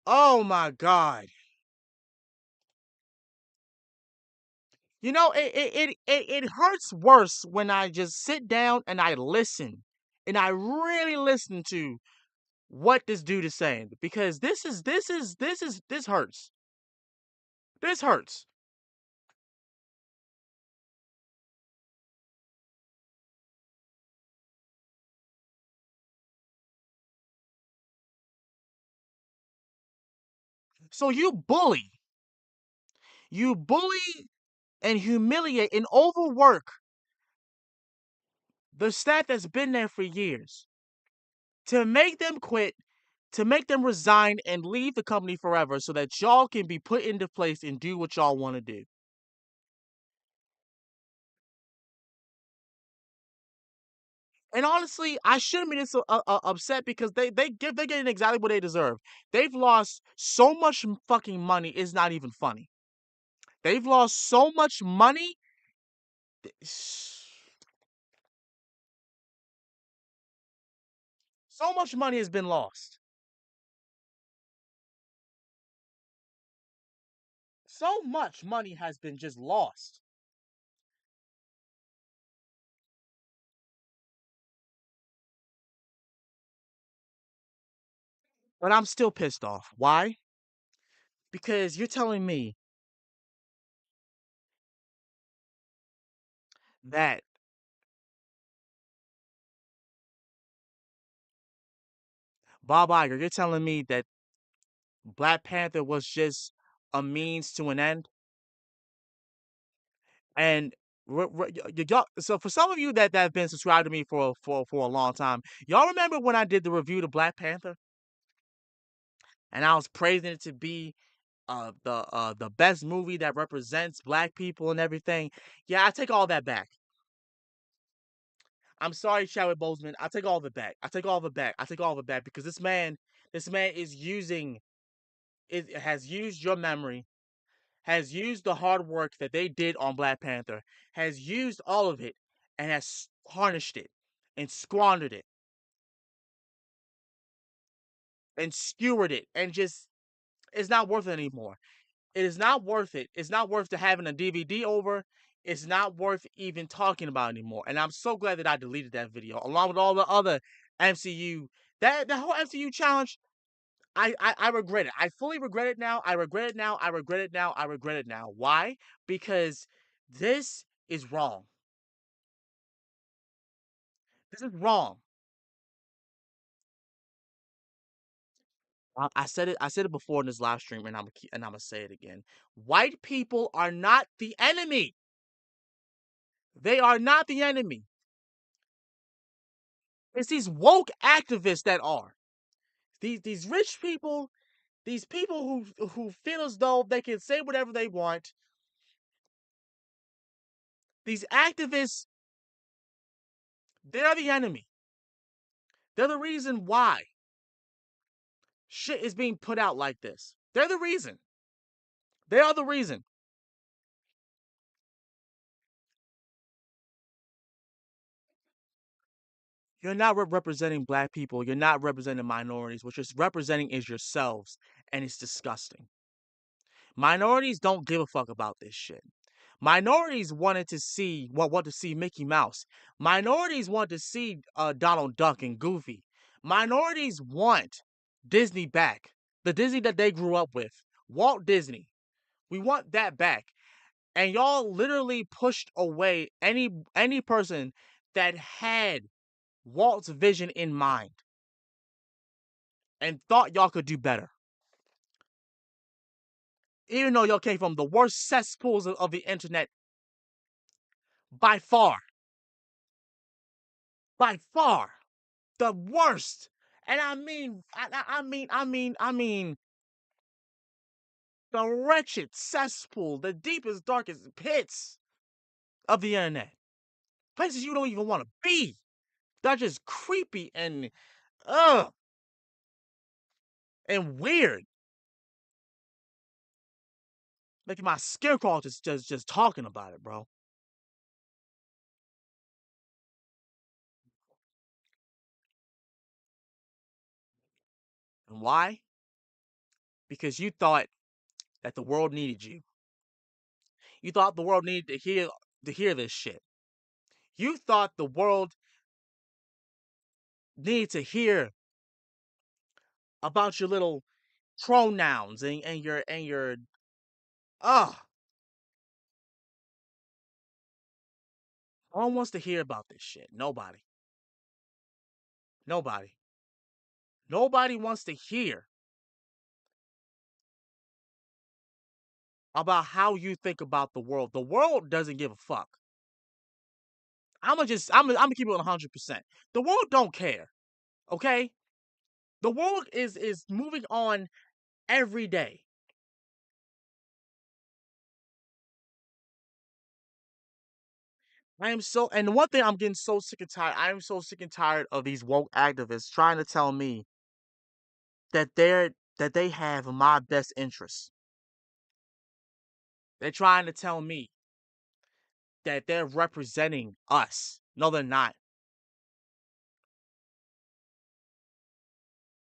Oh my god. You know, it hurts worse when I just sit down and I listen. And I really listen to what this dude is saying. Because this hurts. This hurts. So you bully and humiliate and overwork the staff that's been there for years to make them quit, to make them resign and leave the company forever so that y'all can be put into place and do what y'all want to do. And honestly, I shouldn't be this upset because they're getting exactly what they deserve. They've lost so much fucking money. It's not even funny. They've lost so much money. So much money has been lost. So much money has been just lost. But I'm still pissed off. Why? Because you're telling me that Bob Iger, you're telling me that Black Panther was just a means to an end? And y'all, so for some of you that have been subscribed to me for a long time, y'all remember when I did the review to Black Panther and I was praising it to be the best movie that represents black people and everything? Yeah, I take all that back. I'm sorry, Chadwick Boseman. I take all of it back. I take all of it back. I take all of it back because this man is using it has used your memory, has used the hard work that they did on Black Panther, has used all of it, and has harnessed it and squandered it and skewered it and just it's not worth it anymore. It is not worth it. It's not worth to having a DVD over. It's not worth even talking about anymore. And I'm so glad that I deleted that video along with all the other MCU. That whole MCU challenge, I regret it. I fully regret it now. I regret it now. I regret it now. I regret it now. Why? Because this is wrong. This is wrong. I said it. I said it before in this live stream, and I'm gonna say it again. White people are not the enemy. They are not the enemy. It's these woke activists that are. These rich people, these people who feel as though they can say whatever they want. These activists, they're the enemy. They're the reason why shit is being put out like this. They're the reason. They are the reason. You're not representing black people. You're not representing minorities. What you're representing is yourselves, and it's disgusting. Minorities don't give a fuck about this shit. Minorities want to see Mickey Mouse. Minorities want to see Donald Duck and Goofy. Minorities want Disney back. The Disney that they grew up with. Walt Disney. We want that back. And y'all literally pushed away any person that had Walt's vision in mind and thought y'all could do better. Even though y'all came from the worst cesspools of the internet by far. By far. The worst. And I mean the wretched cesspool, the deepest, darkest pits of the internet. Places you don't even want to be. They're just creepy and ugh and weird. Making my skin crawl just talking about it, bro. And why? Because you thought that the world needed you. You thought the world needed to hear this shit. You thought the world needed to hear about your little pronouns and your ugh. No one wants to hear about this shit. Nobody. Nobody. Nobody wants to hear about how you think about the world. The world doesn't give a fuck. I'm gonna keep it on 100%. The world don't care. Okay? The world is moving on every day. And the one thing I'm getting so sick and tired, I am so sick and tired of these woke activists trying to tell me that they have my best interests. They're trying to tell me that they're representing us. No, they're not.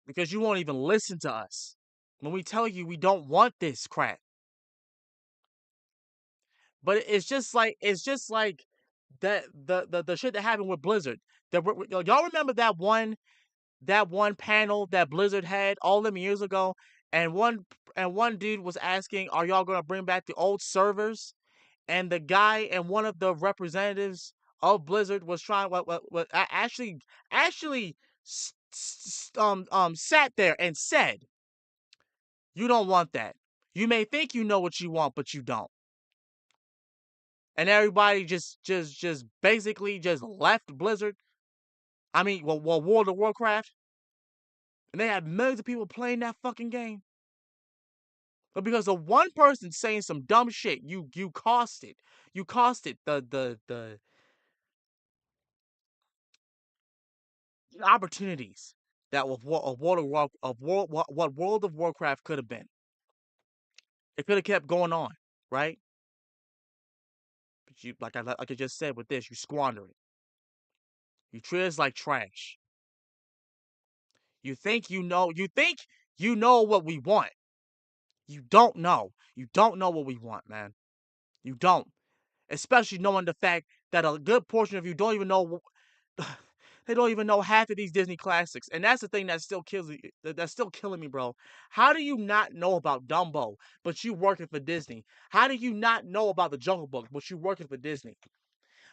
Because you won't even listen to us when we tell you we don't want this crap. But it's just like that the shit that happened with Blizzard. Y'all remember that one panel that Blizzard had all them years ago, and one dude was asking, "Are y'all gonna bring back the old servers?" And the guy and one of the representatives of Blizzard was trying actually sat there and said, "You don't want that. You may think you know what you want, but you don't." And everybody just basically just left Blizzard. I mean, well, World of Warcraft, and they had millions of people playing that fucking game. But because of one person saying some dumb shit, you cost it. You cost it the opportunities that what World of Warcraft could have been. It could have kept going on, right? But you, like I just said with this, you squander it. You treat us like trash. You think you know. You think you know what we want. You don't know. You don't know what we want, man. You don't. Especially knowing the fact that a good portion of you don't even know. They don't even know half of these Disney classics, and that's the thing that still kills me. That's still killing me, bro. How do you not know about Dumbo, but you working for Disney? How do you not know about the Jungle Book, but you working for Disney?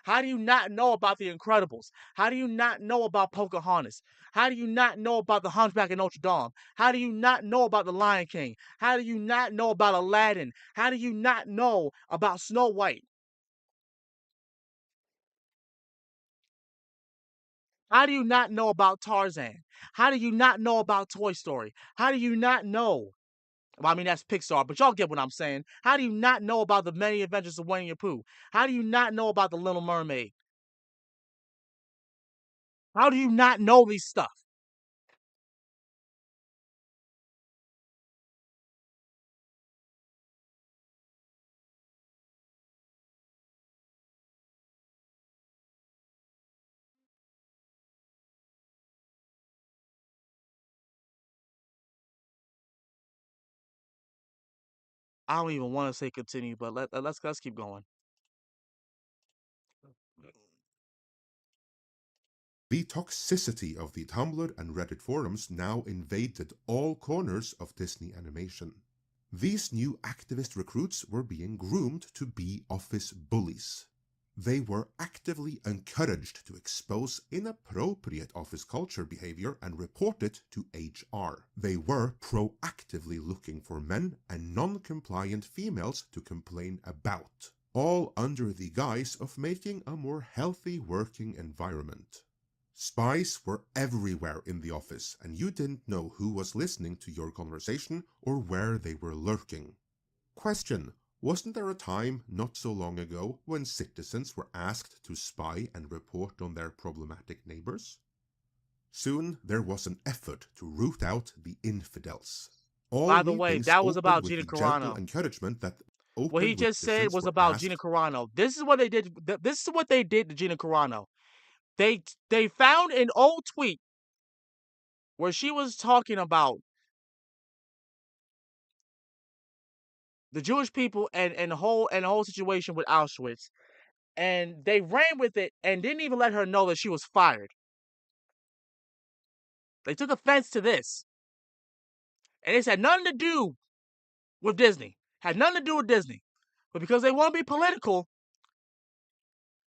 How do you not know about The Incredibles? How do you not know about Pocahontas? How do you not know about The Hunchback of Notre Dame? How do you not know about The Lion King? How do you not know about Aladdin? How do you not know about Snow White? How do you not know about Tarzan? How do you not know about Toy Story? How do you not know? Well, I mean, that's Pixar, but y'all get what I'm saying. How do you not know about the many adventures of Winnie the Pooh? How do you not know about The Little Mermaid? How do you not know these stuff? I don't even want to say continue, but let's keep going. The toxicity of the Tumblr and Reddit forums now invaded all corners of Disney animation. These new activist recruits were being groomed to be office bullies. They were actively encouraged to expose inappropriate office culture behavior and report it to HR. They were proactively looking for men and non-compliant females to complain about, all under the guise of making a more healthy working environment. Spies were everywhere in the office, and you didn't know who was listening to your conversation or where they were lurking. Question: wasn't there a time not so long ago when citizens were asked to spy and report on their problematic neighbors? Soon there was an effort to root out the infidels. All By the way, meetings that was opened about with Gina the gentle Carano. encouragement that What he opened with just said citizens was were about Gina asked. Carano. This is what they did. This is what they did to Gina Carano. They found an old tweet where she was talking about the Jewish people and the whole situation with Auschwitz, and they ran with it and didn't even let her know that she was fired. They took offense to this, and this had nothing to do with Disney. Had nothing to do with Disney, but because they want to be political,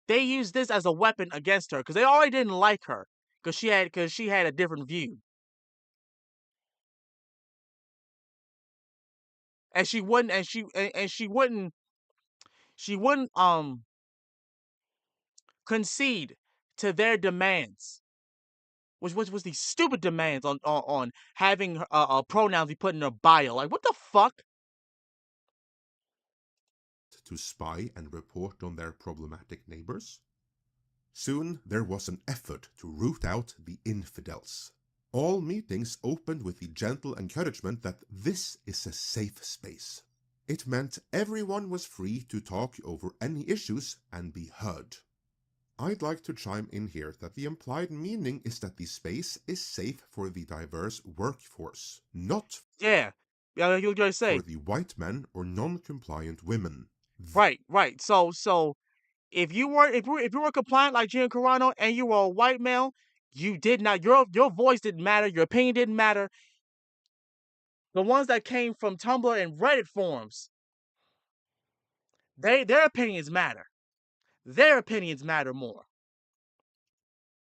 they used this as a weapon against her because they already didn't like her because she had a different view. and she wouldn't, and she wouldn't concede to their demands, which was these stupid demands on having pronouns be put in her bio. Like, what the fuck? To spy and report on their problematic neighbors. Soon there was an effort to root out the infidels. All meetings opened with the gentle encouragement that this is a safe space. It meant everyone was free to talk over any issues and be heard. I'd like to chime in here that the implied meaning is that the space is safe for the diverse workforce, not Yeah, you're gonna for say the white men or non-compliant women. right. So if you were compliant like Gina Carano and you were a white male, you did not your voice didn't matter, your opinion didn't matter. The ones that came from Tumblr and Reddit forums, their opinions matter. Their opinions matter more.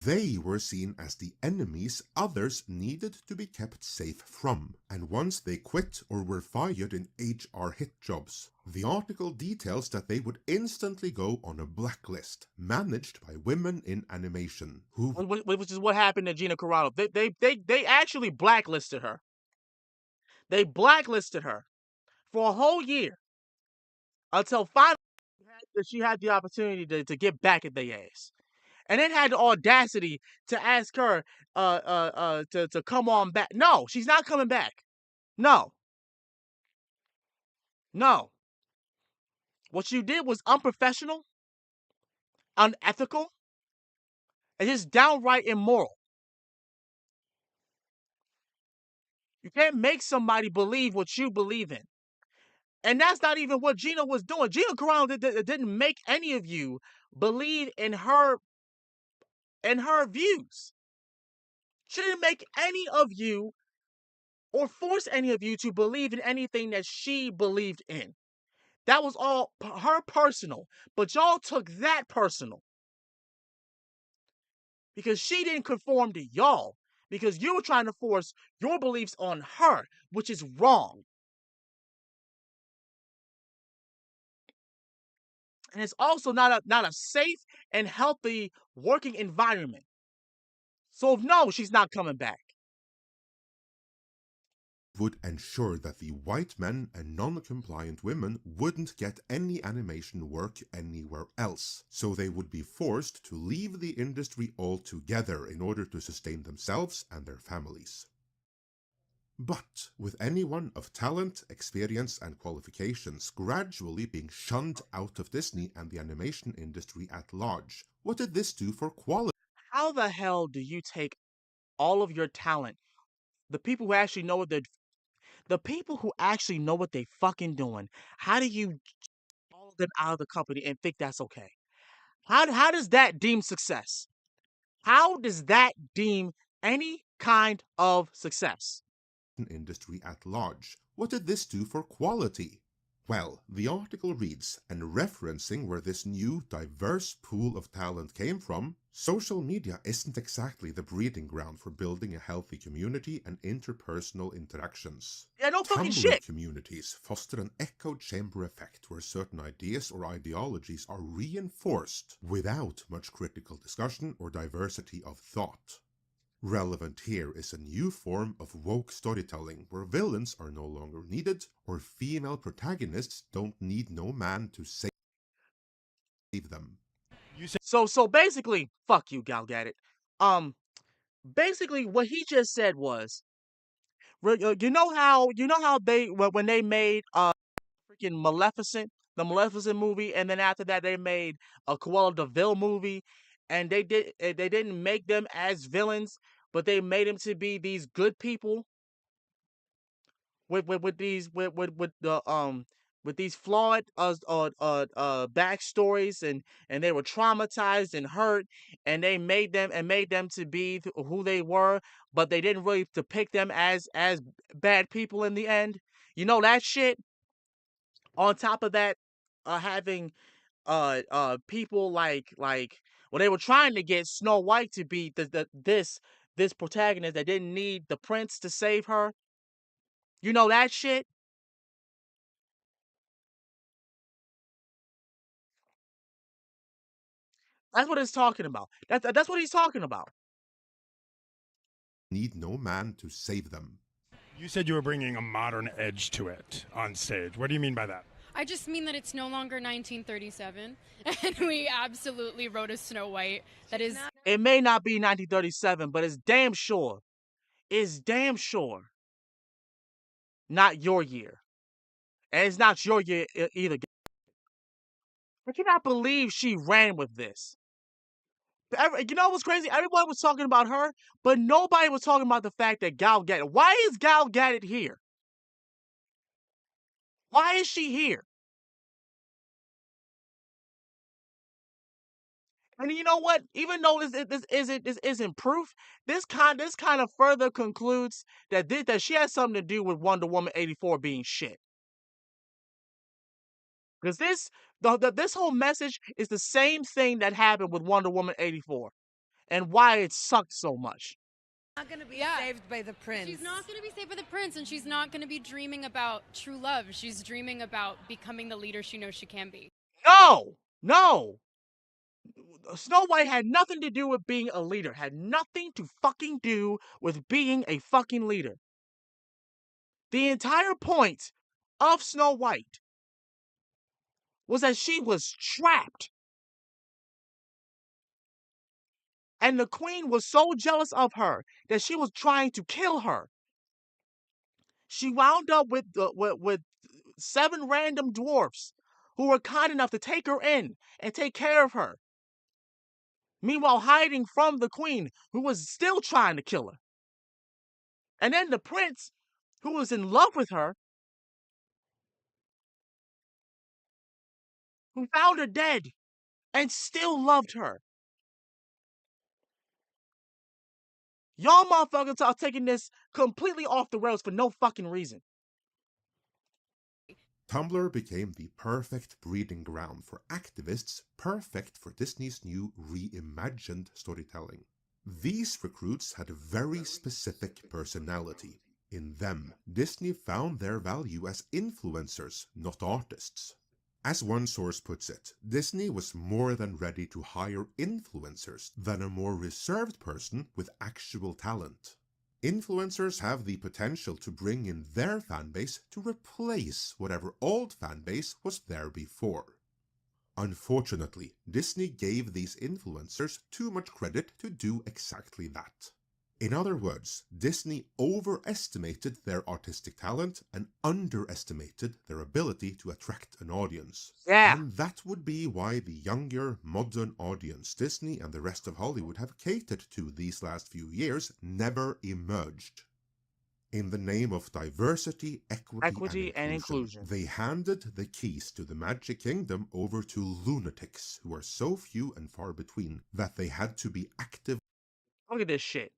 They were seen as the enemies others needed to be kept safe from, and once they quit or were fired in HR hit jobs, the article details that they would instantly go on a blacklist managed by women in animation, who Which is what happened to Gina Carano. They actually blacklisted her. They blacklisted her for a whole year until finally she had the opportunity to get back at their ass. And then had the audacity to ask her to come on back. No, she's not coming back. No. No. What you did was unprofessional, unethical, and just downright immoral. You can't make somebody believe what you believe in. And that's not even what Gina was doing. Gina Carano didn't make any of you believe in her views. She didn't make any of you or force any of you to believe in anything that she believed in. That was all her personal. But y'all took that personal because she didn't conform to y'all, because you were trying to force your beliefs on her, which is wrong. And it's also not a safe and healthy working environment. So no, she's not coming back. would ensure that the white men and non-compliant women wouldn't get any animation work anywhere else, so they would be forced to leave the industry altogether in order to sustain themselves and their families. But with anyone of talent, experience, and qualifications gradually being shunned out of Disney and the animation industry at large, what did this do for quality? How the hell do you take all of your talent, the people who actually know what they fucking doing, how do you all of them out of the company and think that's okay? How does that deem success? How does that deem any kind of success? Industry at large. What did this do for quality? Well, the article reads, and referencing where this new, diverse pool of talent came from, social media isn't exactly the breeding ground for building a healthy community and interpersonal interactions. Yeah, no fucking Tumblr shit. communities foster an echo chamber effect where certain ideas or ideologies are reinforced without much critical discussion or diversity of thought. Relevant here is a new form of woke storytelling where villains are no longer needed or female protagonists don't need no man to save them. So basically, fuck you, Gal Gadget. Basically what he just said was, you know how they when they made freaking Maleficent, the Maleficent movie, and then after that they made a Cruella de Vil movie, and they didn't make them as villains, but they made them to be these good people with these with these flawed backstories, and they were traumatized and hurt, and they made them to be who they were, but they didn't really depict them as bad people in the end. You know that shit. On top of that, having people like when they were trying to get Snow White to be this protagonist that didn't need the prince to save her. You know that shit. That's what it's talking about. That's what he's talking about. Need no man to save them. You said you were bringing a modern edge to it on stage. What do you mean by that? I just mean that it's no longer 1937, and we absolutely wrote a Snow White that is. It may not be 1937, but it's damn sure not your year. And it's not your year either. I cannot believe she ran with this. You know what's crazy? Everyone was talking about her, but nobody was talking about the fact that Gal Gadot. Why is Gal Gadot here? Why is she here? And you know what? Even though this isn't proof, this kind of further concludes that she has something to do with Wonder Woman 84 being shit. Because this whole message is the same thing that happened with Wonder Woman 84, and why it sucked so much. Not going to be saved by the prince. She's not going to be saved by the prince, and she's not going to be dreaming about true love. She's dreaming about becoming the leader she knows she can be. No. Snow White had nothing to do with being a leader. Had nothing to fucking do with being a fucking leader. The entire point of Snow White was that she was trapped. And the queen was so jealous of her that she was trying to kill her. She wound up with 7 random dwarfs who were kind enough to take her in and take care of her. Meanwhile, hiding from the queen, who was still trying to kill her. And then the prince, who was in love with her, who found her dead and still loved her. Y'all motherfuckers are taking this completely off the rails for no fucking reason. Tumblr became the perfect breeding ground for activists, perfect for Disney's new reimagined storytelling. These recruits had a very specific personality. In them, Disney found their value as influencers, not artists. As one source puts it, Disney was more than ready to hire influencers than a more reserved person with actual talent. Influencers have the potential to bring in their fanbase to replace whatever old fanbase was there before. Unfortunately, Disney gave these influencers too much credit to do exactly that. In other words, Disney overestimated their artistic talent and underestimated their ability to attract an audience. Yeah. And that would be why the younger, modern audience Disney and the rest of Hollywood have catered to these last few years never emerged. In the name of diversity, equity and inclusion, they handed the keys to the Magic Kingdom over to lunatics who are so few and far between that they had to be active. Look at this shit.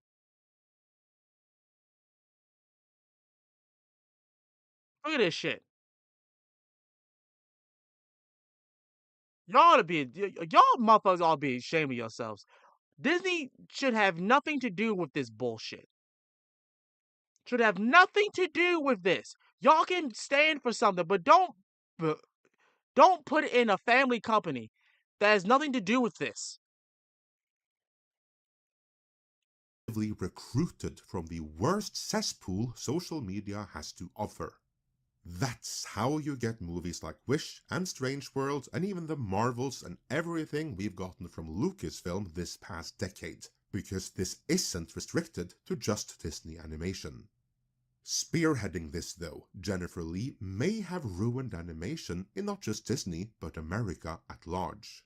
Look at this shit. Y'all motherfuckers ought to be ashamed of yourselves. Disney should have nothing to do with this bullshit. Should have nothing to do with this. Y'all can stand for something, but don't put it in a family company that has nothing to do with this. Recruited from the worst cesspool social media has to offer. That's how you get movies like Wish and Strange World and even the Marvels and everything we've gotten from Lucasfilm this past decade, because this isn't restricted to just Disney animation. Spearheading this though, Jennifer Lee may have ruined animation in not just Disney but America at large.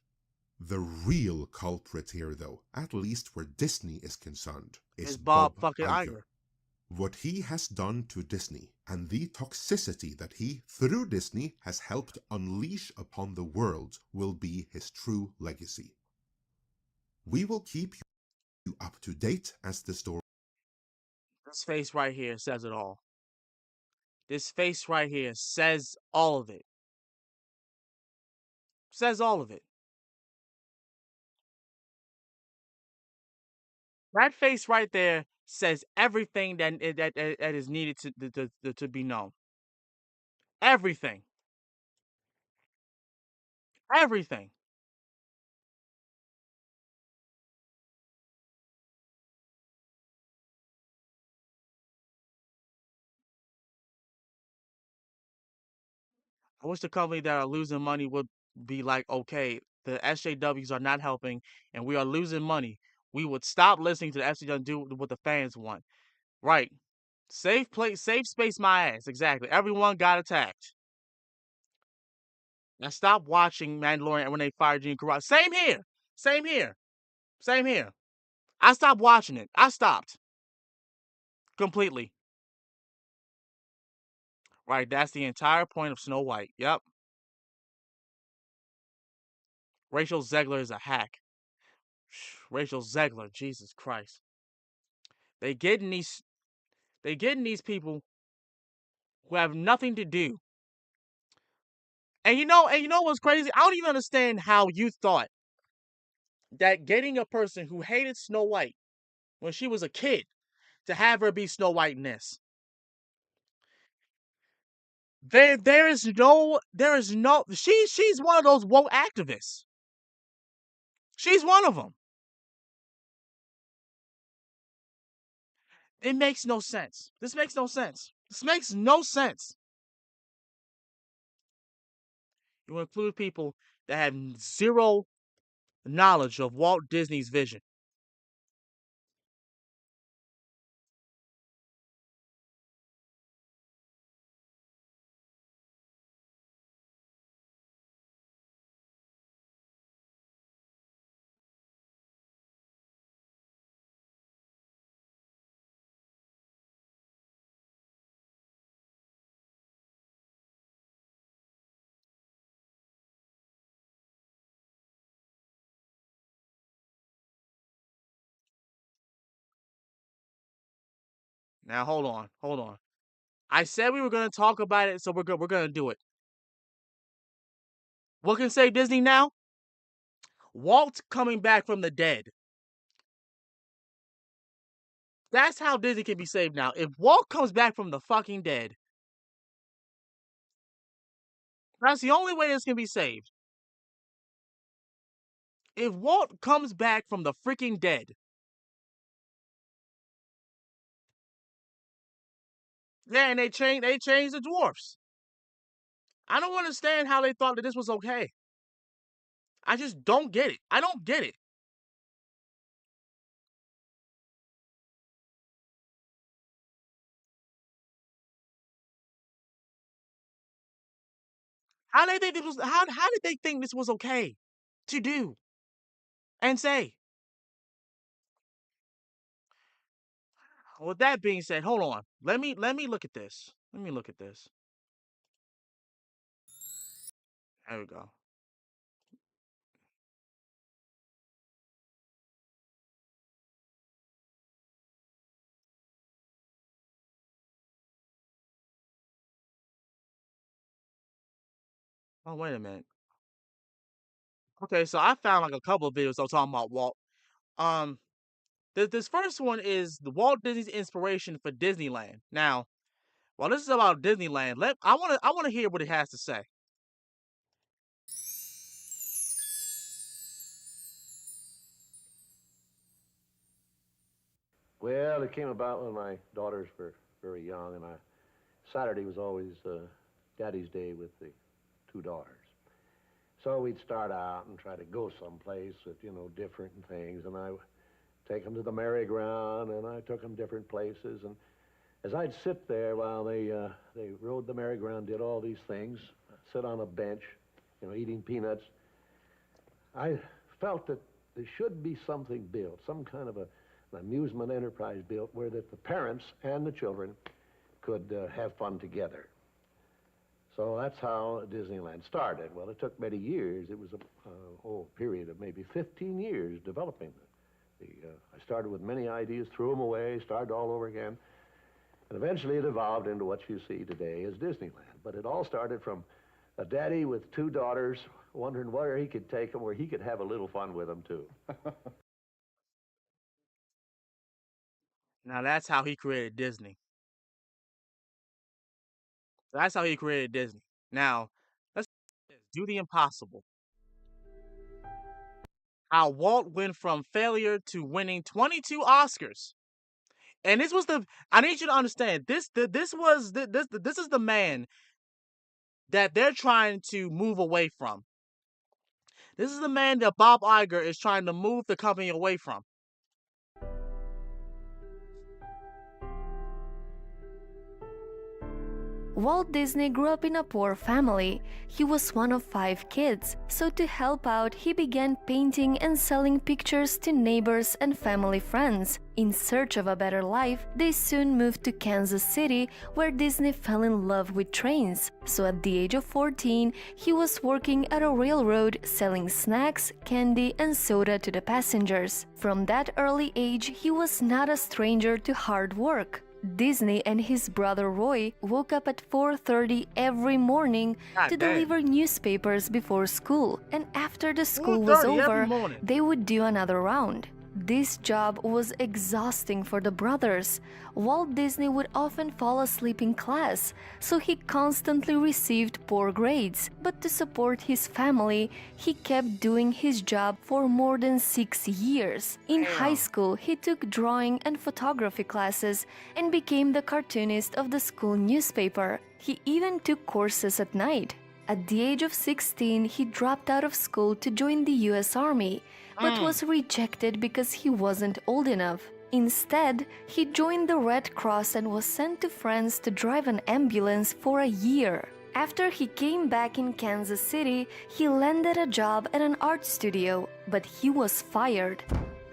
The real culprit here though, at least where Disney is concerned, is Bob fucking Iger. What he has done to Disney, and the toxicity that he, through Disney, has helped unleash upon the world will be his true legacy. We will keep you up to date as the story. This face right here says it all. This face right here says all of it. Says all of it. That face right there says everything that is needed to be known. Everything. Everything. I wish the company that are losing money would be like, okay, the SJWs are not helping and we are losing money. We would stop listening to the SJW and do what the fans want. Right. Safe place, safe space my ass. Exactly. Everyone got attacked. Now stop watching Mandalorian when they fired Gene Carano. Same here. Same here. Same here. I stopped watching it. I stopped. Completely. Right, that's the entire point of Snow White. Yep. Rachel Zegler is a hack. Rachel Zegler, Jesus Christ. They getting these people who have nothing to do. And you know what's crazy? I don't even understand how you thought that getting a person who hated Snow White when she was a kid to have her be Snow White in this. There is no she's one of those woke activists. She's one of them. It makes no sense. This makes no sense. This makes no sense. You include people that have zero knowledge of Walt Disney's vision. Now hold on. I said we were going to talk about it, so we're going to do it. What can save Disney now? Walt coming back from the dead. That's how Disney can be saved now. If Walt comes back from the fucking dead, that's the only way this can be saved. If Walt comes back from the freaking dead, yeah, and they changed the dwarfs. I don't understand how they thought that this was okay. I just don't get it. I don't get it. How did they think this was? How did they think this was okay to do and say? With that being said, hold on. Let me look at this. Let me look at this. There we go. Oh wait a minute. Okay, so I found like a couple of videos talking about Walt. Um, this first one is the Walt Disney's inspiration for Disneyland. Now, while this is about Disneyland, I wanna hear what it has to say. Well, it came about when my daughters were very young, and Saturday was always Daddy's Day with the two daughters. So we'd start out and try to go someplace with, different things, and I take them to the merry-go-round, and I took them different places, and as I'd sit there while they rode the merry-go-round, did all these things, sit on a bench, eating peanuts, I felt that there should be something built, some kind of an amusement enterprise built where that the parents and the children could have fun together. So that's how Disneyland started. Well, it took many years. It was a period of maybe 15 years developing. I started with many ideas, threw them away, started all over again. And eventually it evolved into what you see today as Disneyland. But it all started from a daddy with two daughters wondering where he could take them, where he could have a little fun with them, too. Now that's how he created Disney. That's how he created Disney. Now, let's do the impossible. How Walt went from failure to winning 22 Oscars. And this was I need you to understand, this is the man that they're trying to move away from. This is the man that Bob Iger is trying to move the company away from. Walt Disney grew up in a poor family. He was one of 5 kids, so to help out, he began painting and selling pictures to neighbors and family friends. In search of a better life, they soon moved to Kansas City, where Disney fell in love with trains. So at the age of 14, he was working at a railroad selling snacks, candy, and soda to the passengers. From that early age, he was not a stranger to hard work. Disney and his brother Roy woke up at 4:30 every morning to deliver newspapers before school, and after the school was over, they would do another round. This job was exhausting for the brothers. Walt Disney would often fall asleep in class, so he constantly received poor grades. But to support his family, he kept doing his job for more than 6 years. In high school, he took drawing and photography classes and became the cartoonist of the school newspaper. He even took courses at night. At the age of 16, he dropped out of school to join the US Army, but was rejected because he wasn't old enough. Instead, he joined the Red Cross and was sent to France to drive an ambulance for a year. After he came back in Kansas City, he landed a job at an art studio, but he was fired.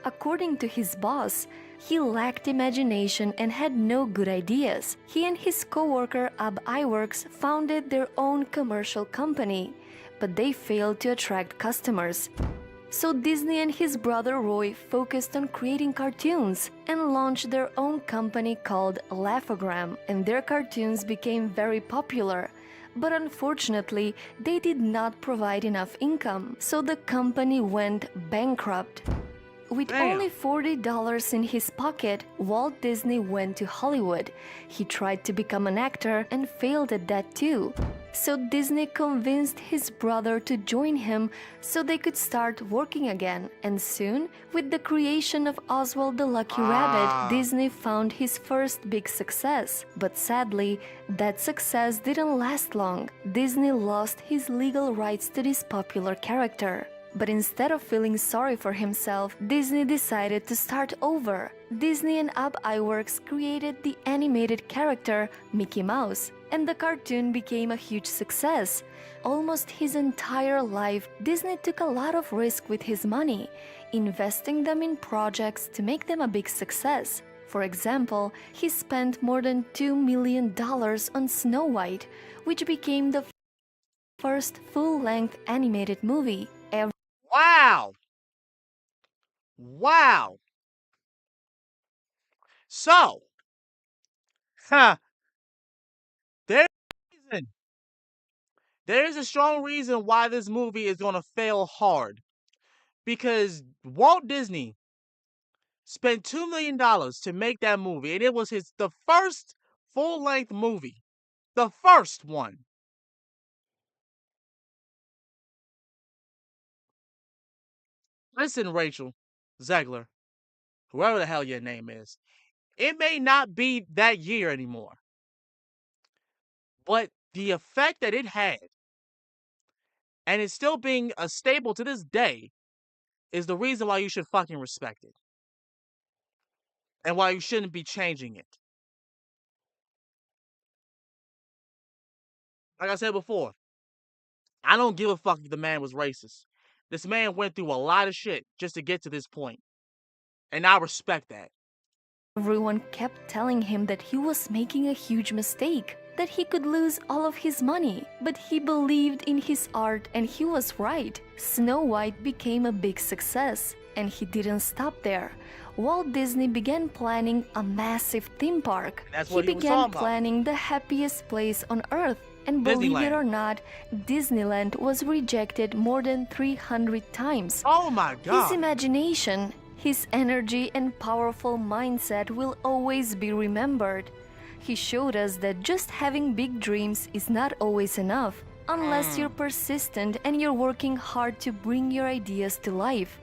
According to his boss, he lacked imagination and had no good ideas. He and his co-worker Ab Iwerks founded their own commercial company, but they failed to attract customers. So Disney and his brother Roy focused on creating cartoons and launched their own company called Laugh-O-Gram, and their cartoons became very popular. But unfortunately, they did not provide enough income, so the company went bankrupt. With only $40 in his pocket, Walt Disney went to Hollywood. He tried to become an actor and failed at that too. So Disney convinced his brother to join him so they could start working again. And soon, with the creation of Oswald the Lucky Rabbit, Disney found his first big success. But sadly, that success didn't last long. Disney lost his legal rights to this popular character. But instead of feeling sorry for himself, Disney decided to start over. Disney and Ab Iwerks created the animated character Mickey Mouse, and the cartoon became a huge success. Almost his entire life, Disney took a lot of risk with his money, investing them in projects to make them a big success. For example, he spent more than $2 million on Snow White, which became the first full-length animated movie ever. Wow! Wow! So, there's a reason. There's a strong reason why this movie is going to fail hard. Because Walt Disney spent $2 million to make that movie, and it was the first full-length movie. The first one. Listen, Rachel Zegler, whoever the hell your name is, it may not be that year anymore, but the effect that it had, and it's still being a staple to this day, is the reason why you should fucking respect it. And why you shouldn't be changing it. Like I said before, I don't give a fuck if the man was racist. This man went through a lot of shit just to get to this point. And I respect that. Everyone kept telling him that he was making a huge mistake, that he could lose all of his money. But he believed in his art and he was right. Snow White became a big success, and he didn't stop there. Walt Disney began planning a massive theme park. He began planning the happiest place on earth. And believe it or not, Disneyland was rejected more than 300 times. Oh my God! His imagination, his energy and powerful mindset will always be remembered. He showed us that just having big dreams is not always enough, unless you're persistent and you're working hard to bring your ideas to life.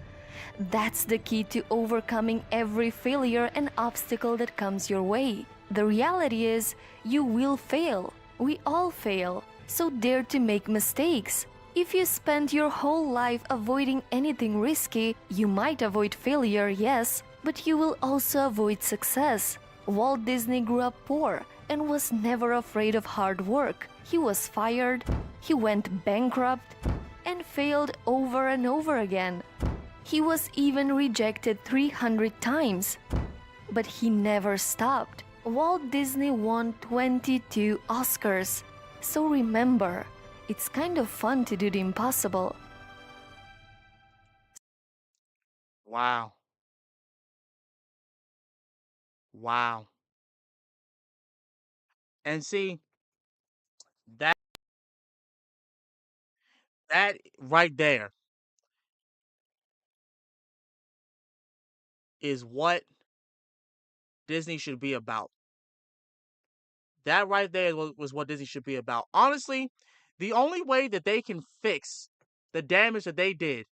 That's the key to overcoming every failure and obstacle that comes your way. The reality is, you will fail. We all fail. so dare to make mistakes. If you spend your whole life avoiding anything risky, you might avoid failure, yes, but you will also avoid success. Walt Disney grew up poor and was never afraid of hard work. He was fired, he went bankrupt, and failed over and over again. He was even rejected 300 times. But he never stopped. Walt Disney won 22 Oscars. So remember, it's kind of fun to do the impossible. Wow. Wow. And see, that that right there is what Disney should be about. That right there was what Disney should be about. Honestly, the only way that they can fix the damage that they did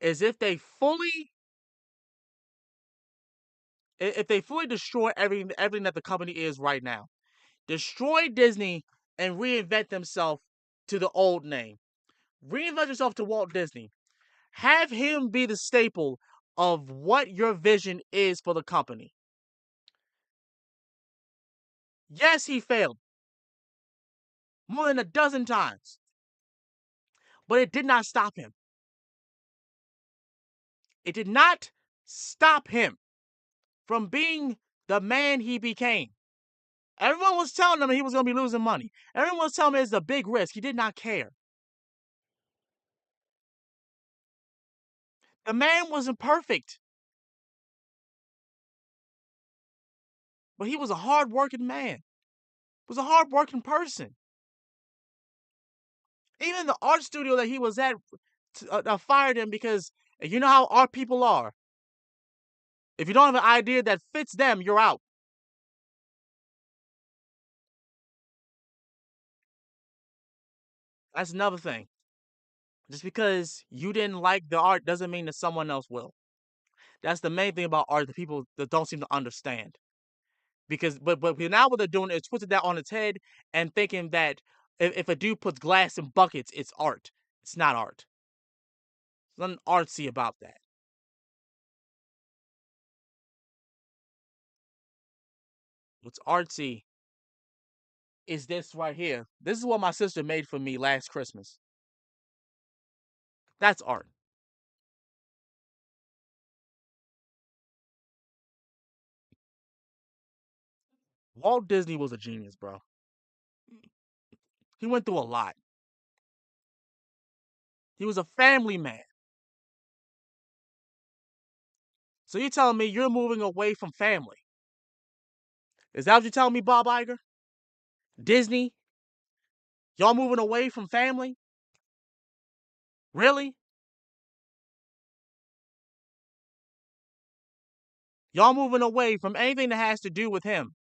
is if they fully destroy everything that the company is right now. Destroy Disney and reinvent themselves to the old name. Reinvent yourself to Walt Disney. Have him be the staple of what your vision is for the company. Yes, he failed more than a dozen times, but it did not stop him. It did not stop him from being the man he became. Everyone was telling him he was going to be losing money. Everyone was telling him it's a big risk. He did not care. The man wasn't perfect, but he was a hard-working man. He was a hard-working person. Even the art studio that he was at fired him because you know how art people are. If you don't have an idea that fits them, you're out. That's another thing. Just because you didn't like the art doesn't mean that someone else will. That's the main thing about art that people that don't seem to understand. Because but now what they're doing is twisting that on its head and thinking that if a dude puts glass in buckets, it's art. It's not art. There's nothing artsy about that. What's artsy is this right here. This is what my sister made for me last Christmas. That's art. Walt Disney was a genius, bro. He went through a lot. He was a family man. So you're telling me you're moving away from family? Is that what you're telling me, Bob Iger? Disney? Y'all moving away from family? Really? Y'all moving away from anything that has to do with him?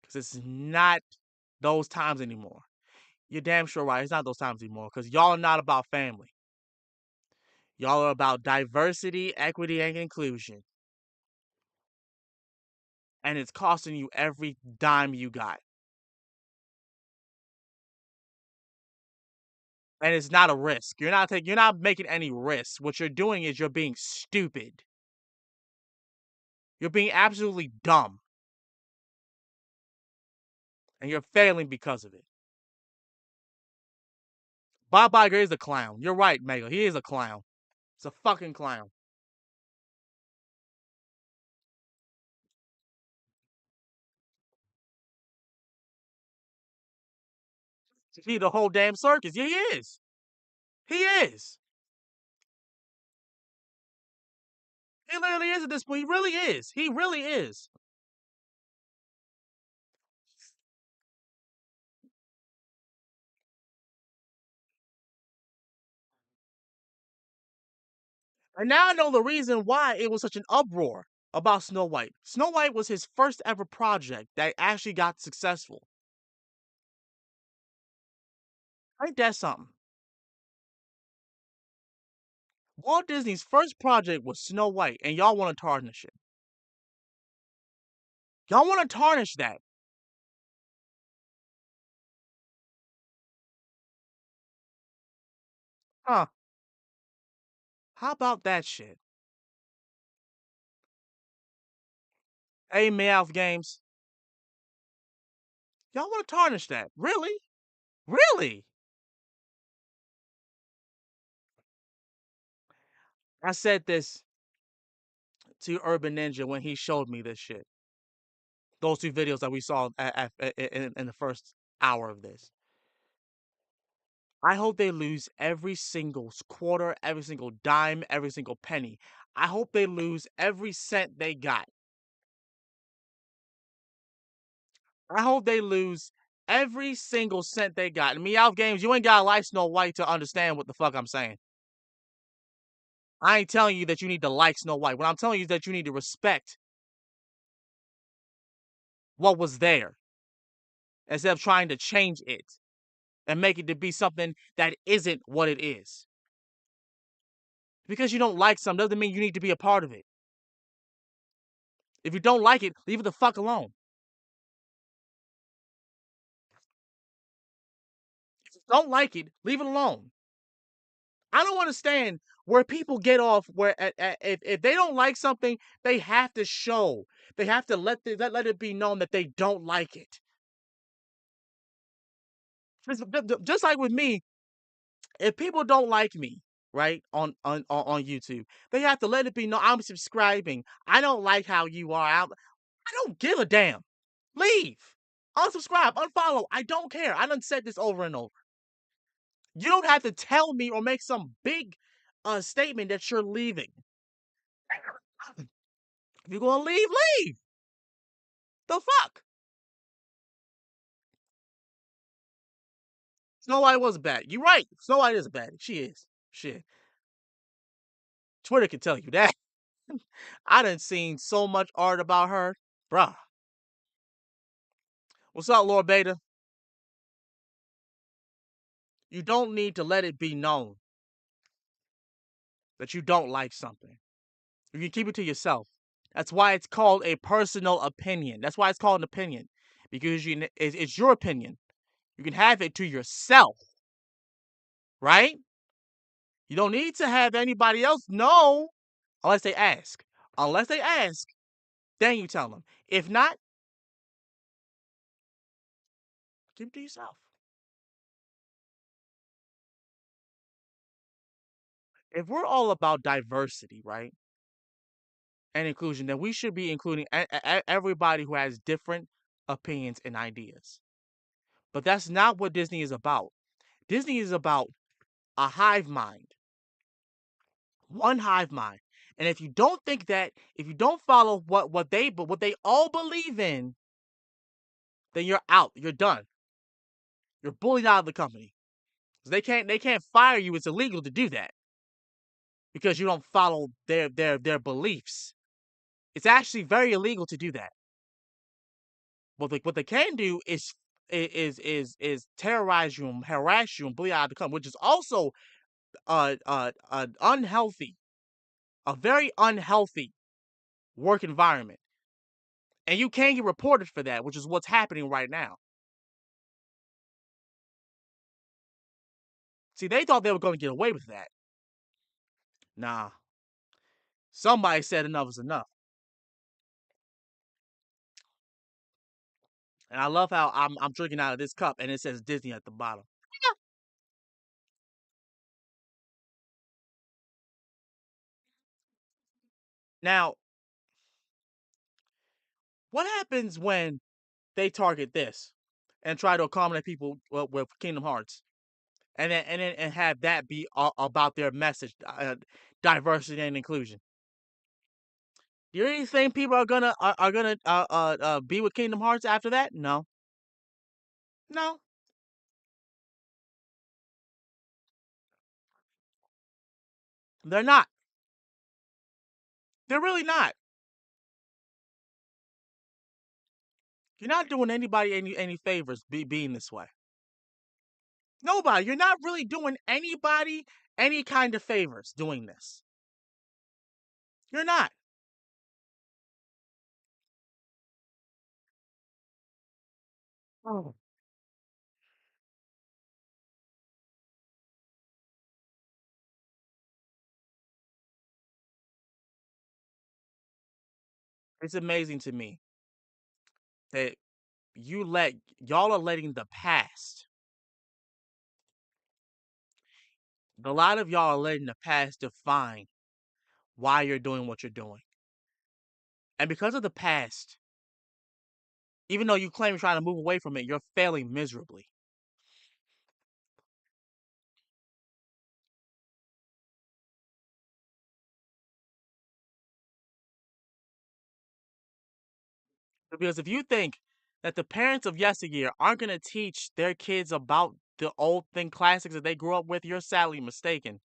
Because it's not those times anymore. You're damn sure right. It's not those times anymore. Because y'all are not about family. Y'all are about diversity, equity, and inclusion. And it's costing you every dime you got. And it's not a risk. You're not making any risks. What you're doing is you're being stupid. You're being absolutely dumb. And you're failing because of it. Bob Iger is a clown. You're right, Mega. He is a clown. He's a fucking clown. He the whole damn circus. Yeah, he is. He is. He literally is at this point. He really is. He really is. And now I know the reason why it was such an uproar about Snow White. Snow White was his first ever project that actually got successful. Ain't that something? Walt Disney's first project was Snow White, and y'all want to tarnish it. Y'all want to tarnish that. Huh. How about that shit? Hey, Meowth Games. Y'all want to tarnish that? Really? Really? I said this to Urban Ninja when he showed me this shit. Those two videos that we saw in the first hour of this. I hope they lose every single quarter, every single dime, every single penny. I hope they lose every cent they got. I hope they lose every single cent they got. And Meowth Games, you ain't got to like Snow White to understand what the fuck I'm saying. I ain't telling you that you need to like Snow White. What I'm telling you is that you need to respect what was there instead of trying to change it and make it to be something that isn't what it is. Because you don't like something doesn't mean you need to be a part of it. If you don't like it, leave it the fuck alone. If you don't like it, leave it alone. I don't understand where people get off where if they don't like something, they have to show. They have to let it be known that they don't like it. Just like with me, if people don't like me, right, on YouTube, they have to let it be known I'm subscribing. I don't like how you are. I don't give a damn. Leave. Unsubscribe. Unfollow. I don't care. I done said this over and over. You don't have to tell me or make some big statement that you're leaving. If you're gonna leave, leave. The fuck? Snow White was bad. You're right. Snow White is bad. She is. Shit. Twitter can tell you that. I done seen so much art about her. Bruh. What's up, Lord Beta? You don't need to let it be known that you don't like something. You can keep it to yourself. That's why it's called a personal opinion. That's why it's called an opinion. Because it's your opinion. You can have it to yourself. Right? You don't need to have anybody else know unless they ask. Unless they ask, then you tell them. If not, keep it to yourself. If we're all about diversity, right, and inclusion, then we should be including everybody who has different opinions and ideas. But that's not what Disney is about. Disney is about a hive mind, one hive mind. And if you don't think that, if you don't follow what they all believe in, then you're out. You're done. You're bullied out of the company. They can't fire you. It's illegal to do that because you don't follow their beliefs. It's actually very illegal to do that. What they can do is terrorize you and harass you and bully you out of the company, which is also unhealthy, a very unhealthy work environment. And you can get reported for that, which is what's happening right now. See, they thought they were going to get away with that. Nah. Somebody said enough is enough. And I love how I'm drinking out of this cup and it says Disney at the bottom. Now, what happens when they target this and try to accommodate people with Kingdom Hearts, and have that be about their message, diversity and inclusion? Do you really think people are gonna be with Kingdom Hearts after that? No, no, they're not. They're really not. You're not doing anybody any favors being this way. Nobody. You're not really doing anybody any kind of favors doing this. You're not. Oh. It's amazing to me that y'all are letting the past. A lot of y'all are letting the past define why you're doing what you're doing. And because of the past, even though you claim you're trying to move away from it, you're failing miserably. Because if you think that the parents of yesteryear aren't going to teach their kids about the old thing classics that they grew up with, you're sadly mistaken.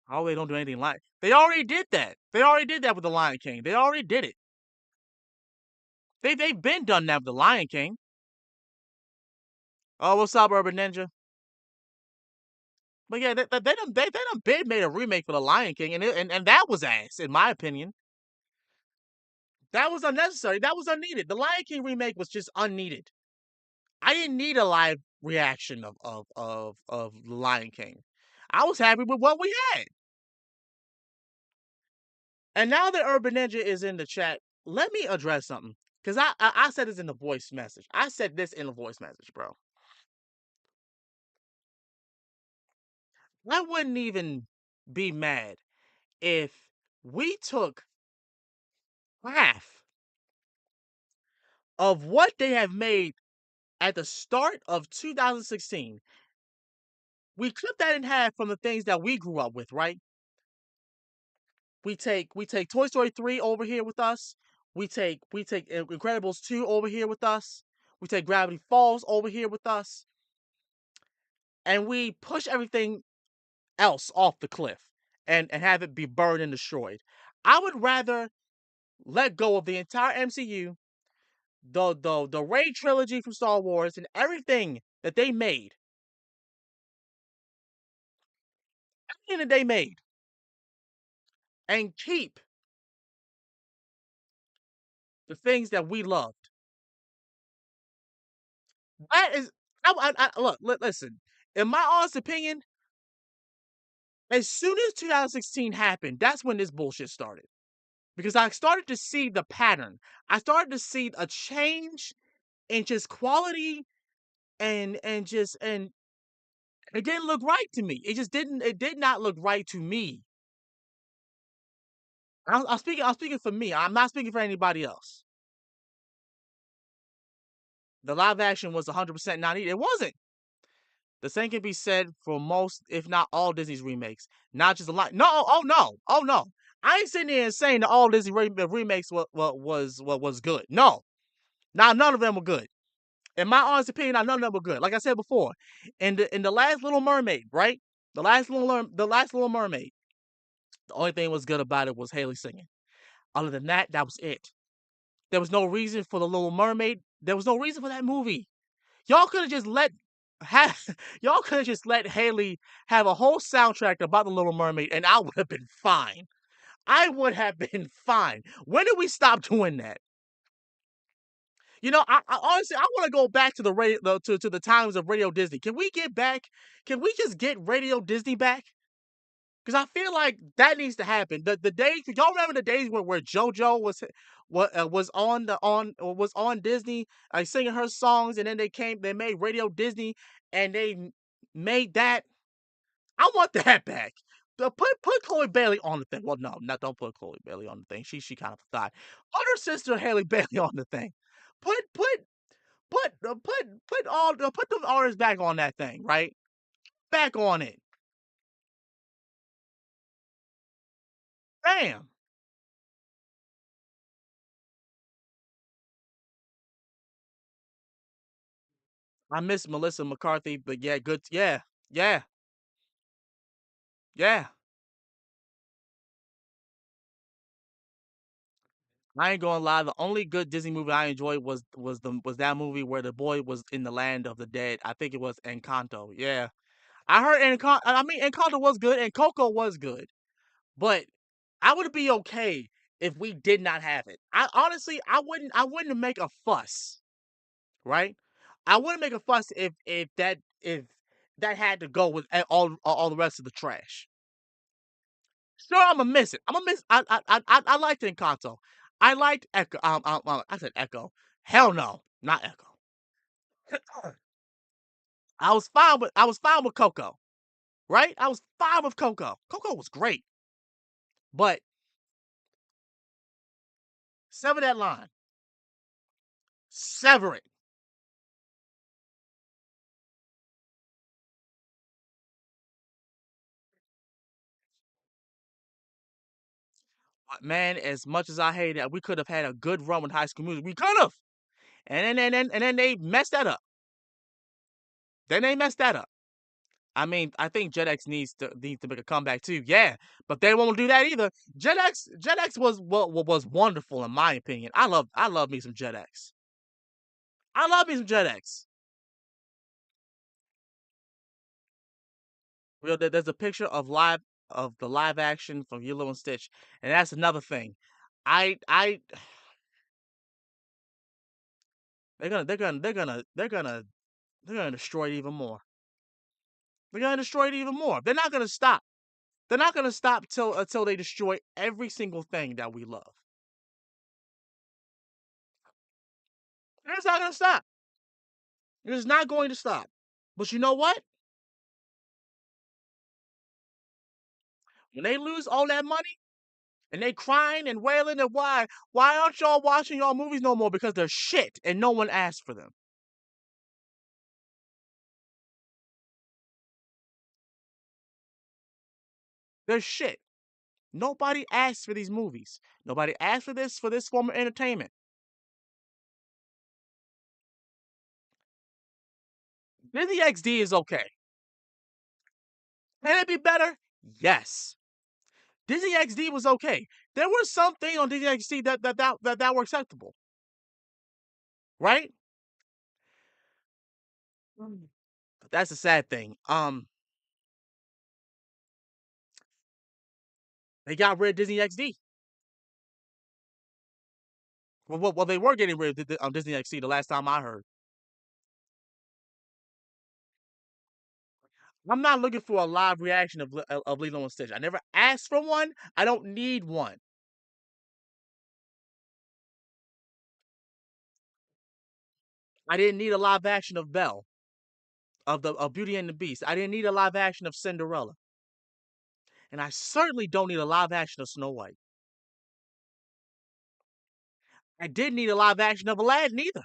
Oh, they don't do anything like they already did that. They already did that with the Lion King. They already did it. They've been done that with the Lion King. Oh, what's up, Urban Ninja? But yeah, they done been made a remake for the Lion King, and that was ass, in my opinion. That was unnecessary. That was unneeded. The Lion King remake was just unneeded. I didn't need a live reaction of the Lion King. I was happy with what we had. And now that Urban Ninja is in the chat, let me address something. Because I said this in the voice message. I said this in the voice message, bro. I wouldn't even be mad if we took half of what they have made at the start of 2016. We clip that in half from the things that we grew up with, right? We take Toy Story 3 over here with us. We take Incredibles 2 over here with us. We take Gravity Falls over here with us. And we push everything else off the cliff and have it be burned and destroyed. I would rather let go of the entire MCU, the Rey trilogy from Star Wars, and everything that they made. Everything that they made. And keep the things that we loved. That is, look, listen. In my honest opinion, as soon as 2016 happened, that's when this bullshit started. Because I started to see the pattern. I started to see a change in just quality and it didn't look right to me. It did not look right to me. I'm speaking for me. I'm not speaking for anybody else. The live action was 100% not needed. It wasn't. The same can be said for most, if not all, Disney's remakes. Not just a lot. No, oh no. I ain't sitting there and saying that all Disney remakes was good. No, none of them were good. In my honest opinion, none of them were good. Like I said before, in the last Little Mermaid, right? The last Little Mermaid. The only thing that was good about it was Haley singing. Other than that, that was it. There was no reason for the Little Mermaid. There was no reason for that movie. Y'all could have just y'all could have just let Haley have a whole soundtrack about the Little Mermaid, and I would have been fine. I would have been fine. When did we stop doing that? You know, I honestly I want to go back to the radio to the times of Radio Disney. Can we get back? Can we just get Radio Disney back? Because I feel like that needs to happen. The days y'all remember the days where JoJo was on Disney, singing her songs, and then they made Radio Disney, and they made that. I want that back. Put Chloe Bailey on the thing. Well, no, don't put Chloe Bailey on the thing. She kind of thought. Put her sister Haley Bailey on the thing. Put the artists back on that thing, right? Back on it. Damn. I miss Melissa McCarthy, but yeah, good. Yeah. I ain't gonna lie. The only good Disney movie I enjoyed was that movie where the boy was in the land of the dead. I think it was Encanto. Yeah, I heard Encanto. I mean, Encanto was good, and Coco was good, but I would be okay if we did not have it. I honestly, I wouldn't make a fuss, right? I wouldn't make a fuss if that had to go with all the rest of the trash. Sure, I'm gonna miss it. I'm gonna miss. I liked Encanto. I liked Echo. I said Echo. Hell no, not Echo. I was fine with Coco. Right? I was fine with Coco. Coco was great, but sever that line. Sever it. Man, as much as I hate it, we could have had a good run with High School Music. We could have, and then they messed that up. Then they messed that up. I mean, I think Jet X needs to make a comeback too. Yeah, but they won't do that either. Jet X was wonderful in my opinion. I love me some Jet X. I love me some Jet X. Real, there's a picture of the live action from Lilo and Stitch, and that's another thing. I they're gonna destroy it even more. They're gonna destroy it even more. They're not gonna stop. They're not gonna stop till until they destroy every single thing that we love. They're just not gonna stop. They're just not going to stop. But you know what? When they lose all that money and they crying and wailing and why aren't y'all watching y'all movies no more? Because they're shit and no one asked for them. They're shit. Nobody asked for these movies. Nobody asked for this form of entertainment. Disney XD is okay. Can it be better? Yes. Disney XD was okay. There were some things on Disney XD that were acceptable, right? But that's the sad thing. They got rid of Disney XD. Well, they were getting rid of Disney XD the last time I heard. I'm not looking for a live reaction of Lilo and Stitch. I never asked for one. I don't need one. I didn't need a live action of Belle, of Beauty and the Beast. I didn't need a live action of Cinderella, and I certainly don't need a live action of Snow White. I didn't need a live action of Aladdin either.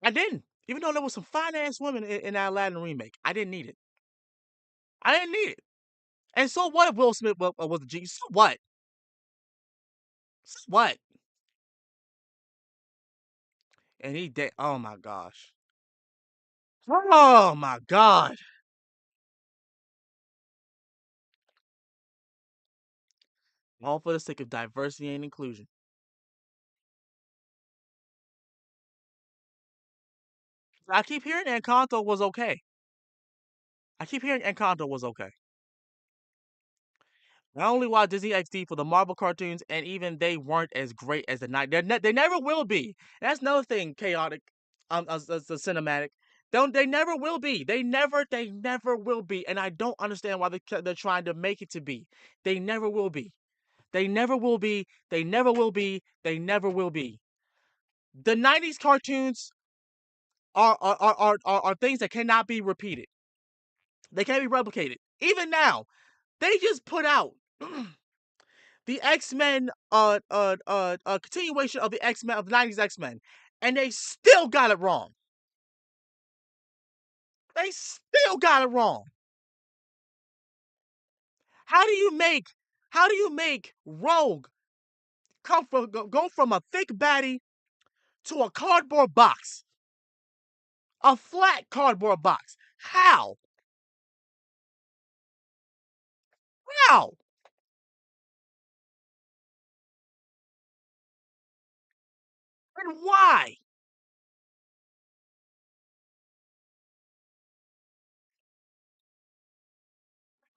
I didn't, even though there was some fine ass women in that Aladdin remake. I didn't need it. I didn't need it. And so what if Will Smith was a genius? So what? So what? And he did. Oh my gosh. Oh my god. All for the sake of diversity and inclusion. I keep hearing Encanto was okay. I keep hearing Encanto was okay. I only watch Disney XD for the Marvel cartoons, and even they weren't as great as the night. They never will be. That's another thing. Chaotic, as the cinematic. Don't they never will be. They never will be. And I don't understand why they're trying to make it to be. They never will be. They never will be. They never will be. They never will be. The '90s cartoons are things that cannot be repeated. They can't be replicated. Even now, they just put out the X-Men continuation of the X-Men of the '90s X-Men, and they still got it wrong. They still got it wrong. How do you make Rogue go from a thick baddie to a cardboard box? A flat cardboard box. How? How? And why?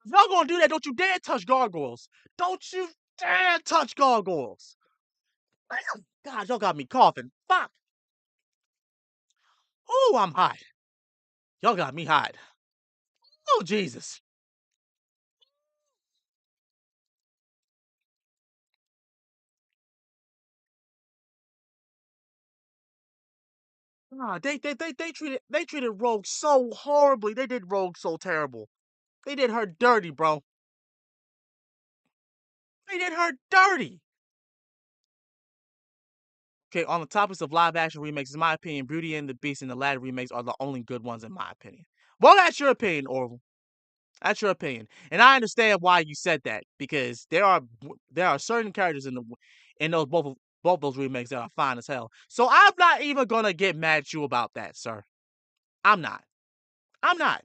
If y'all gonna do that, don't you dare touch gargoyles. Don't you dare touch gargoyles. God, y'all got me coughing. Fuck. Ooh, I'm hot. Y'all got me hot. Oh, Jesus. Nah, they treated Rogue so horribly. They did Rogue so terrible. They did her dirty, bro. They did her dirty. Okay, on the topics of live action remakes, in my opinion, Beauty and the Beast and the Aladdin remakes are the only good ones, in my opinion. Well, that's your opinion, Orville. That's your opinion, and I understand why you said that because there are certain characters in those both those remakes that are fine as hell. So I'm not even gonna get mad at you about that, sir. I'm not. I'm not.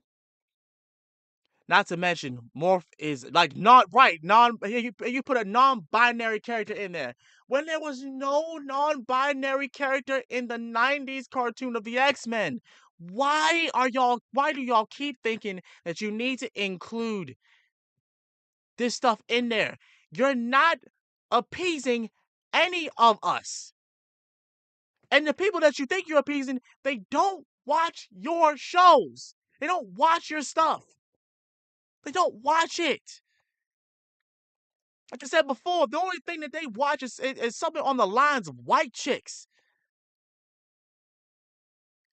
Not to mention, Morph is like not right. You put a non-binary character in there when there was no non-binary character in the '90s cartoon of the X-Men. Why do y'all keep thinking that you need to include this stuff in there? You're not appeasing any of us. And the people that you think you're appeasing, they don't watch your shows. They don't watch your stuff. They don't watch it. Like I said before, the only thing that they watch is something on the lines of white chicks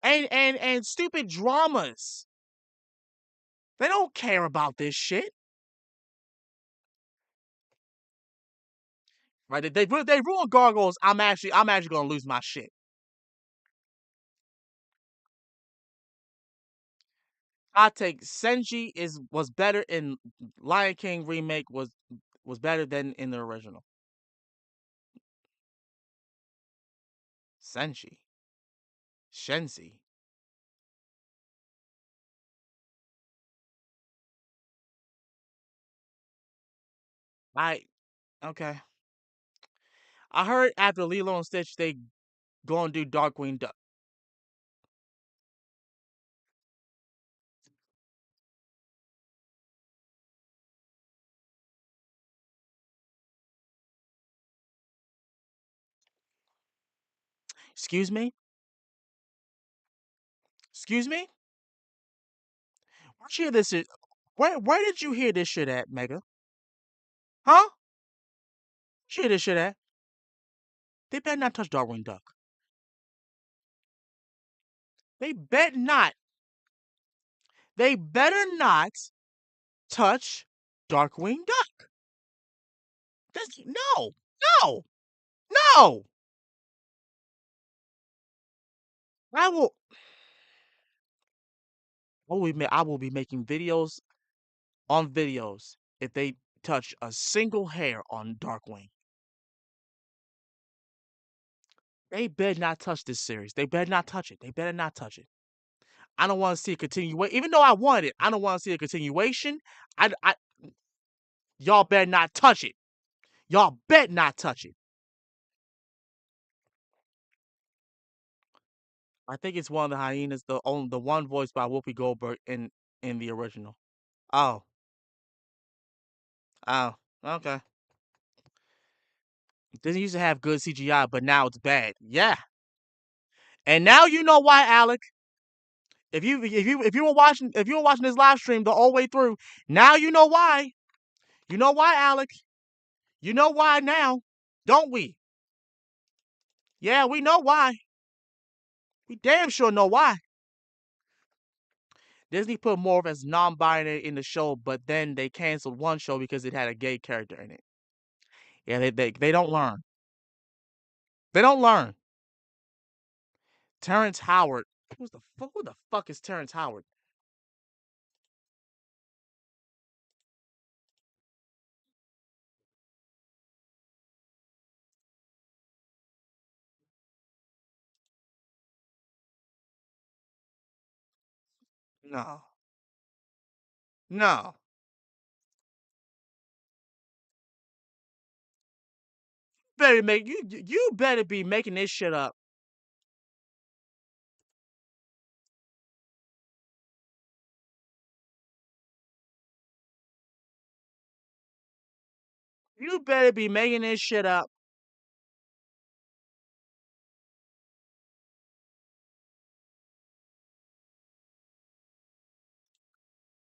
and stupid dramas. They don't care about this shit. Right? They ruin Gargoyles. I'm actually gonna lose my shit. I take Senji was better in Lion King remake was better than in the original. Senshi. Shensi. I okay. I heard after Lilo and Stitch they gonna do Darkwing Duck. Excuse me? Excuse me? Where'd you hear this shit? Where did you hear this shit at, Mega? Huh? Where'd you hear this shit at? They better not touch Darkwing Duck. They bet not. They better not touch Darkwing Duck. No, no, no. I will. I will be making videos on videos if they touch a single hair on Darkwing. They better not touch this series. They better not touch it. They better not touch it. I don't want to see a continuation. Even though I want it, I don't want to see a continuation. I y'all better not touch it. Y'all bet not touch it. I think it's one of the hyenas, the one voiced by Whoopi Goldberg in the original. Oh, oh, okay. It didn't used to have good CGI, but now it's bad. Yeah, and now you know why, Alec. If you were watching this live stream the whole way through, now you know why. You know why, Alec. You know why now, don't we? Yeah, we know why. We damn sure know why. Disney put Morph as non-binary in the show, but then they canceled one show because it had a gay character in it. Yeah, they don't learn. They don't learn. Terrence Howard. Who the fuck is Terrence Howard? No. No. You better be making this shit up. You better be making this shit up.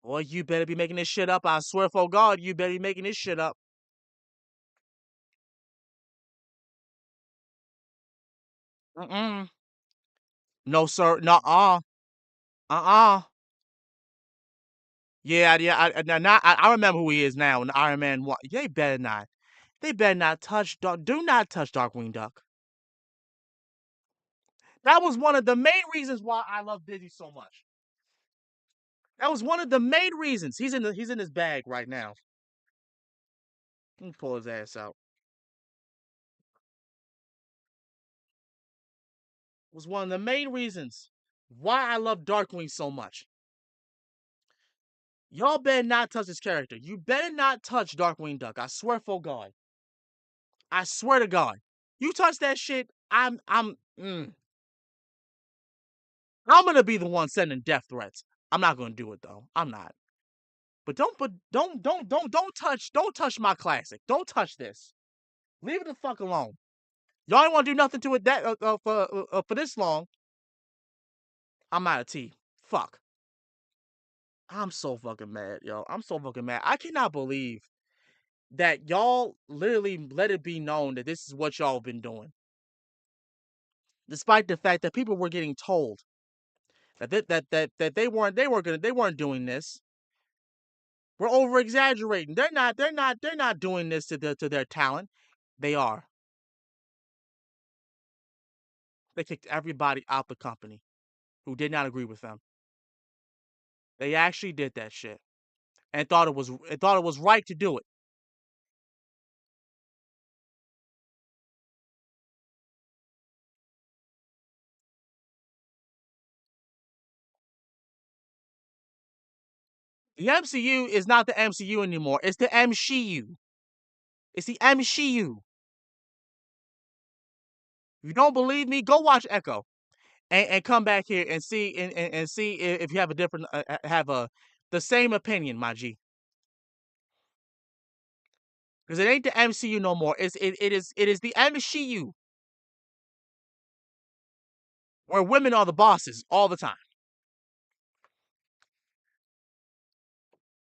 Boy, you better be making this shit up. I swear for God, you better be making this shit up. Mm-mm. No, sir. No, uh. Yeah, I remember who he is now in Iron Man 1. They better not. They better not touch do not touch Darkwing Duck. That was one of the main reasons why I love Disney so much. That was one of the main reasons. He's in his bag right now. Let me pull his ass out. It was one of the main reasons why I love Darkwing so much. Y'all better not touch this character. You better not touch Darkwing Duck. I swear for God. I swear to God. You touch that shit, I'm gonna be the one sending death threats. I'm not gonna do it though. I'm not. But don't touch my classic. Don't touch this. Leave it the fuck alone. Y'all ain't want to do nothing to it that for this long. I'm out of tea. Fuck. I'm so fucking mad, yo. I'm so fucking mad. I cannot believe that y'all literally let it be known that this is what y'all been doing, despite the fact that people were getting told that they weren't doing this. We're over exaggerating. They're not doing this to their talent. They are. They kicked everybody out the company who did not agree with them. They actually did that shit and thought it was right to do it. The MCU is not the MCU anymore. It's the MCU. It's the MCU. If you don't believe me, go watch Echo and come back here and see and see if you have a different the same opinion, my G. Because it ain't the MCU no more. It is the MCU where women are the bosses all the time.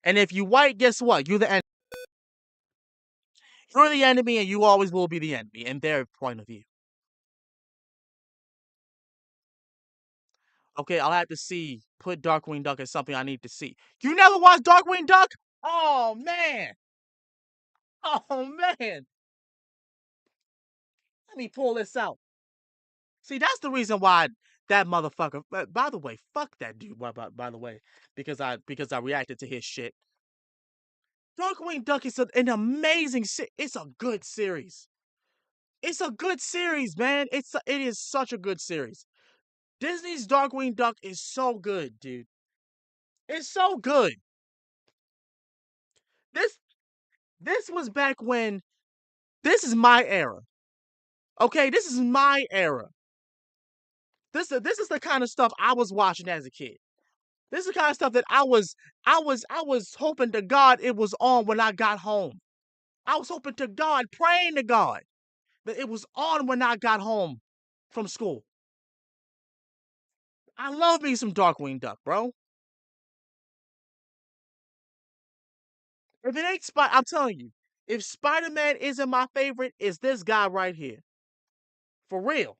And if you white, guess what? You're the enemy. You're the enemy, and you always will be the enemy in their point of view. Okay, I'll have to put Darkwing Duck as something I need to see. You never watched Darkwing Duck? Oh man. Oh man. Let me pull this out. See, that's the reason why that motherfucker. By the way, fuck that dude. By the way, because I reacted to his shit. Darkwing Duck is an amazing. It's a good series. It's a good series, man. It is such a good series. Disney's Darkwing Duck is so good, dude. It's so good. This was back when. This is my era. Okay, this is my era. This is the kind of stuff I was watching as a kid. This is the kind of stuff that I was hoping to God it was on when I got home. I was hoping to God, praying to God that it was on when I got home from school. I love me some Darkwing Duck, bro. If it ain't I'm telling you, if Spider-Man isn't my favorite, it's this guy right here. For real.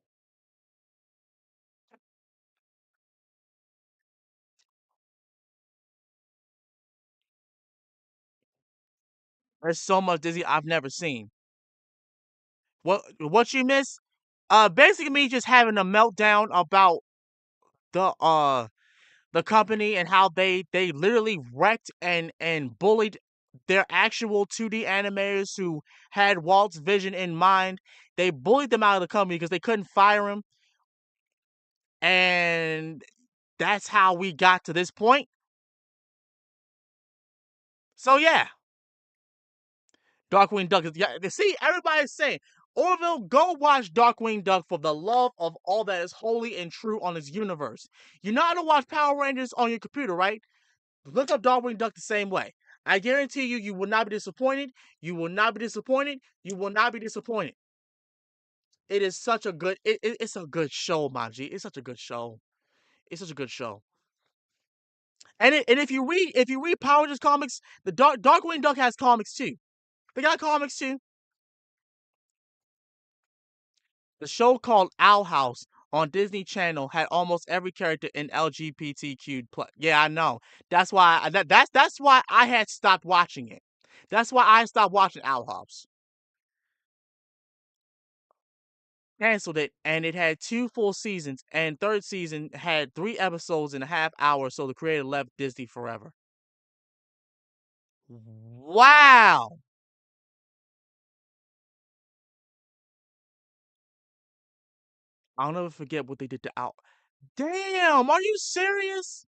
There's so much Disney I've never seen. What you miss? Basically me just having a meltdown about the company and how they literally wrecked and bullied their actual 2D animators who had Walt's vision in mind. They bullied them out of the company because they couldn't fire him. And that's how we got to this point. So yeah. Darkwing Duck is see, everybody's saying, Orville, go watch Darkwing Duck for the love of all that is holy and true on this universe. You know how to watch Power Rangers on your computer, right? Look up Darkwing Duck the same way. I guarantee you, you will not be disappointed. You will not be disappointed. You will not be disappointed. It is such a good. It's a good show, Manji. It's such a good show. It's such a good show. And if you read Power Rangers comics, the Darkwing Duck has comics too. They got comics too. The show called Owl House on Disney Channel had almost every character in LGBTQ plus. Yeah, I know. That's why that's why I had stopped watching it. That's why I stopped watching Owl House. Canceled it, and it had 2 full seasons, and third season had 3 episodes and a half hour, so the creator left Disney forever. Wow! I'll never forget what they did to Owl. Damn, are you serious?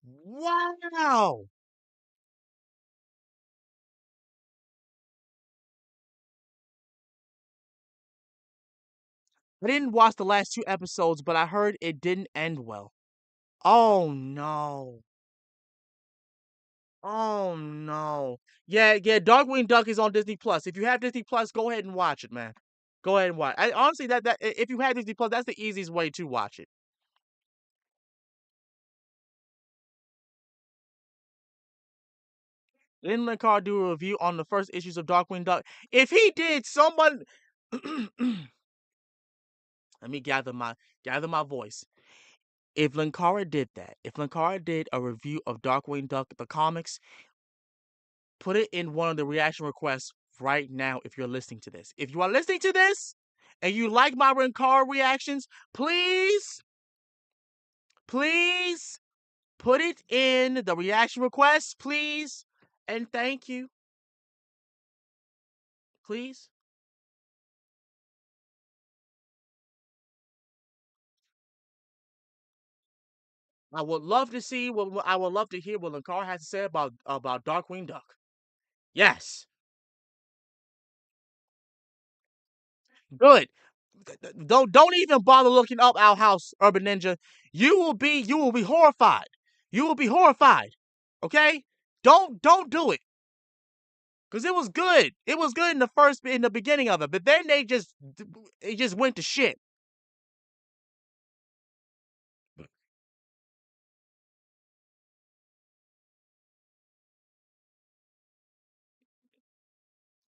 Wow! I didn't watch the last 2 episodes, but I heard it didn't end well. Oh no. Oh no. Yeah, Darkwing Duck is on Disney Plus. If you have Disney Plus, go ahead and watch it, man. Go ahead and watch. Honestly, that if you have Disney Plus, that's the easiest way to watch it. Didn't Linkar do a review on the first issues of Darkwing Duck? If he did, someone let me gather my voice. If Linkara did that, if Linkara did a review of Darkwing Duck the comics, put it in one of the reaction requests right now if you're listening to this. If you are listening to this and you like my Linkara reactions, please put it in the reaction request, please, and thank you. Please. I would love to see I would love to hear what Linkara has to say about Darkwing Duck. Yes. Good. Don't even bother looking up Owl House, Urban Ninja. You will be horrified. You will be horrified. Okay? Don't do it. Cause it was good. It was good in the beginning of it, but then it just went to shit.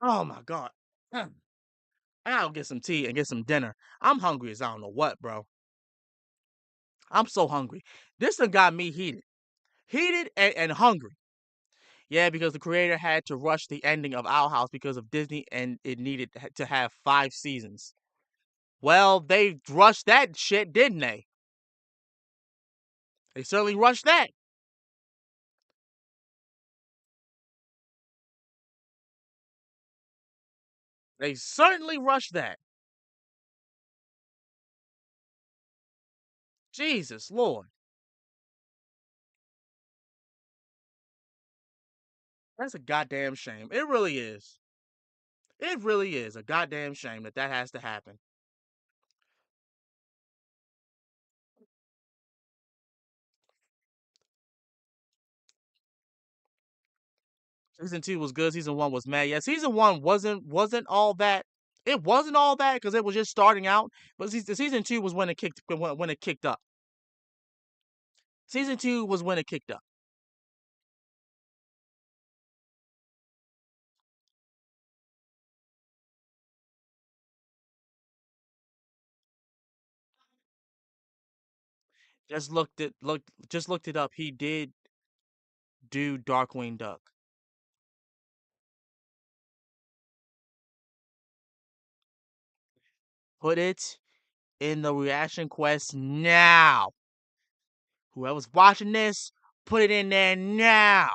Oh my god. I gotta get some tea and get some dinner. I'm hungry as I don't know what, bro. I'm so hungry. This one got me heated. Heated and hungry. Yeah, because the creator had to rush the ending of Owl House because of Disney and it needed to have 5 seasons. Well, they rushed that shit, didn't they? They certainly rushed that. They certainly rushed that. Jesus Lord. That's a goddamn shame. It really is. It really is a goddamn shame that has to happen. Season 2 was good. Season 1 was mad. Yeah, season 1 wasn't all that. It wasn't all that because it was just starting out. But season 2 was when it kicked up. Season 2 was when it kicked up. Just looked it up. He did do Darkwing Duck. Put it in the reaction quest now. Whoever's watching this, put it in there now.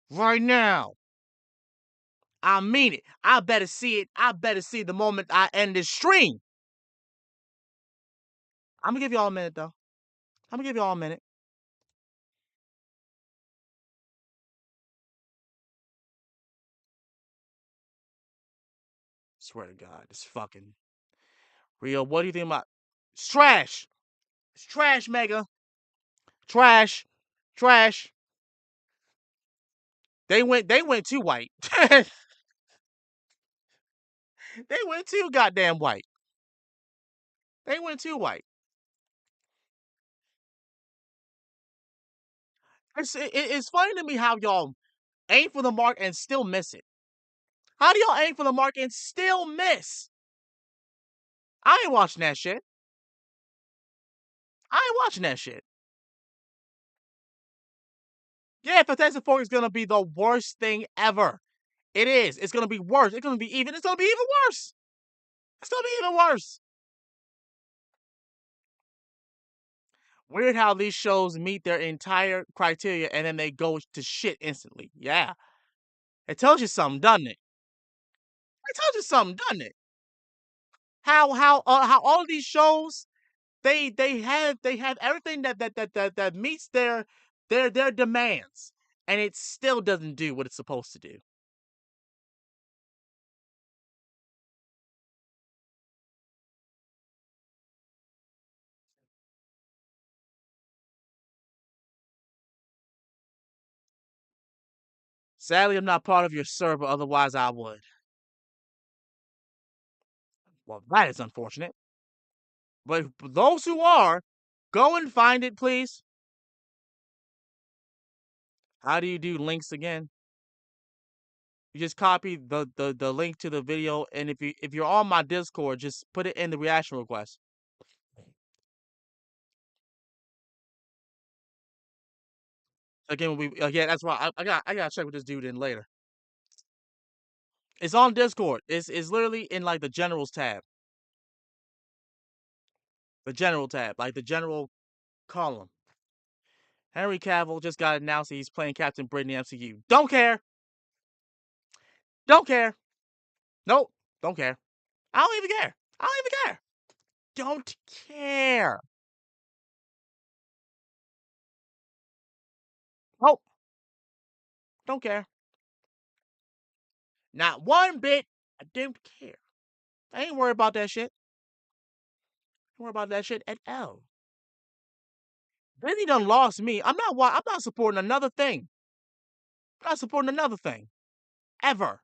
Right now. I mean it. I better see it. I better see it the moment I end this stream. I'm gonna give y'all a minute though. I'm gonna give y'all a minute. Swear to God, it's fucking real. What do you think about? It's trash. It's trash, Mega. Trash. Trash. They went too white. They went too goddamn white. They went too white. It's funny to me how y'all aim for the mark and still miss it. How do y'all aim for the mark and still miss? I ain't watching that shit. I ain't watching that shit. Yeah, Fantastic Four is gonna be the worst thing ever. It is. It's gonna be worse. It's gonna be even worse. It's gonna be even worse. Weird how these shows meet their entire criteria and then they go to shit instantly. Yeah. It tells you something, doesn't it? It tells you something, doesn't it? How all of these shows they have everything that meets their demands, and it still doesn't do what it's supposed to do. Sadly, I'm not part of your server, otherwise I would. Well, that is unfortunate. But those who are, go and find it, please. How do you do links again? You just copy the link to the video, and if you're on my Discord, just put it in the reaction request. Again, that's why I gotta check with this dude in later. It's on Discord. It's literally in like the generals tab. The general tab, like the general column. Henry Cavill just got announced that he's playing Captain Britain in the MCU. Don't care. Don't care. Nope. Don't care. I don't even care. I don't even care. Don't care. Nope. Don't care. Not one bit. I don't care. I ain't worried about that shit. I ain't worried about that shit at all. Disney done lost me. I'm not supporting another thing. I'm not supporting another thing. Ever.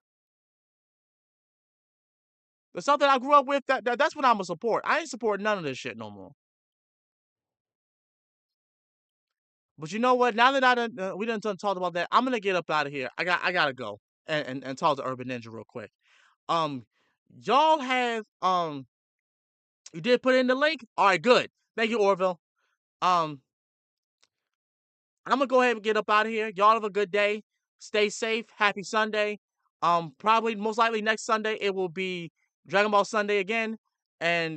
The stuff that I grew up with, that's what I'm gonna support. I ain't supporting none of this shit no more. But you know what? Now that we done talked about that, I'm gonna get up out of here. I gotta go and talk to Urban Ninja real quick. Y'all have you did put in the link? Alright, good. Thank you, Orville. I'm gonna go ahead and get up out of here. Y'all have a good day. Stay safe. Happy Sunday. Probably most likely next Sunday it will be Dragon Ball Sunday again. And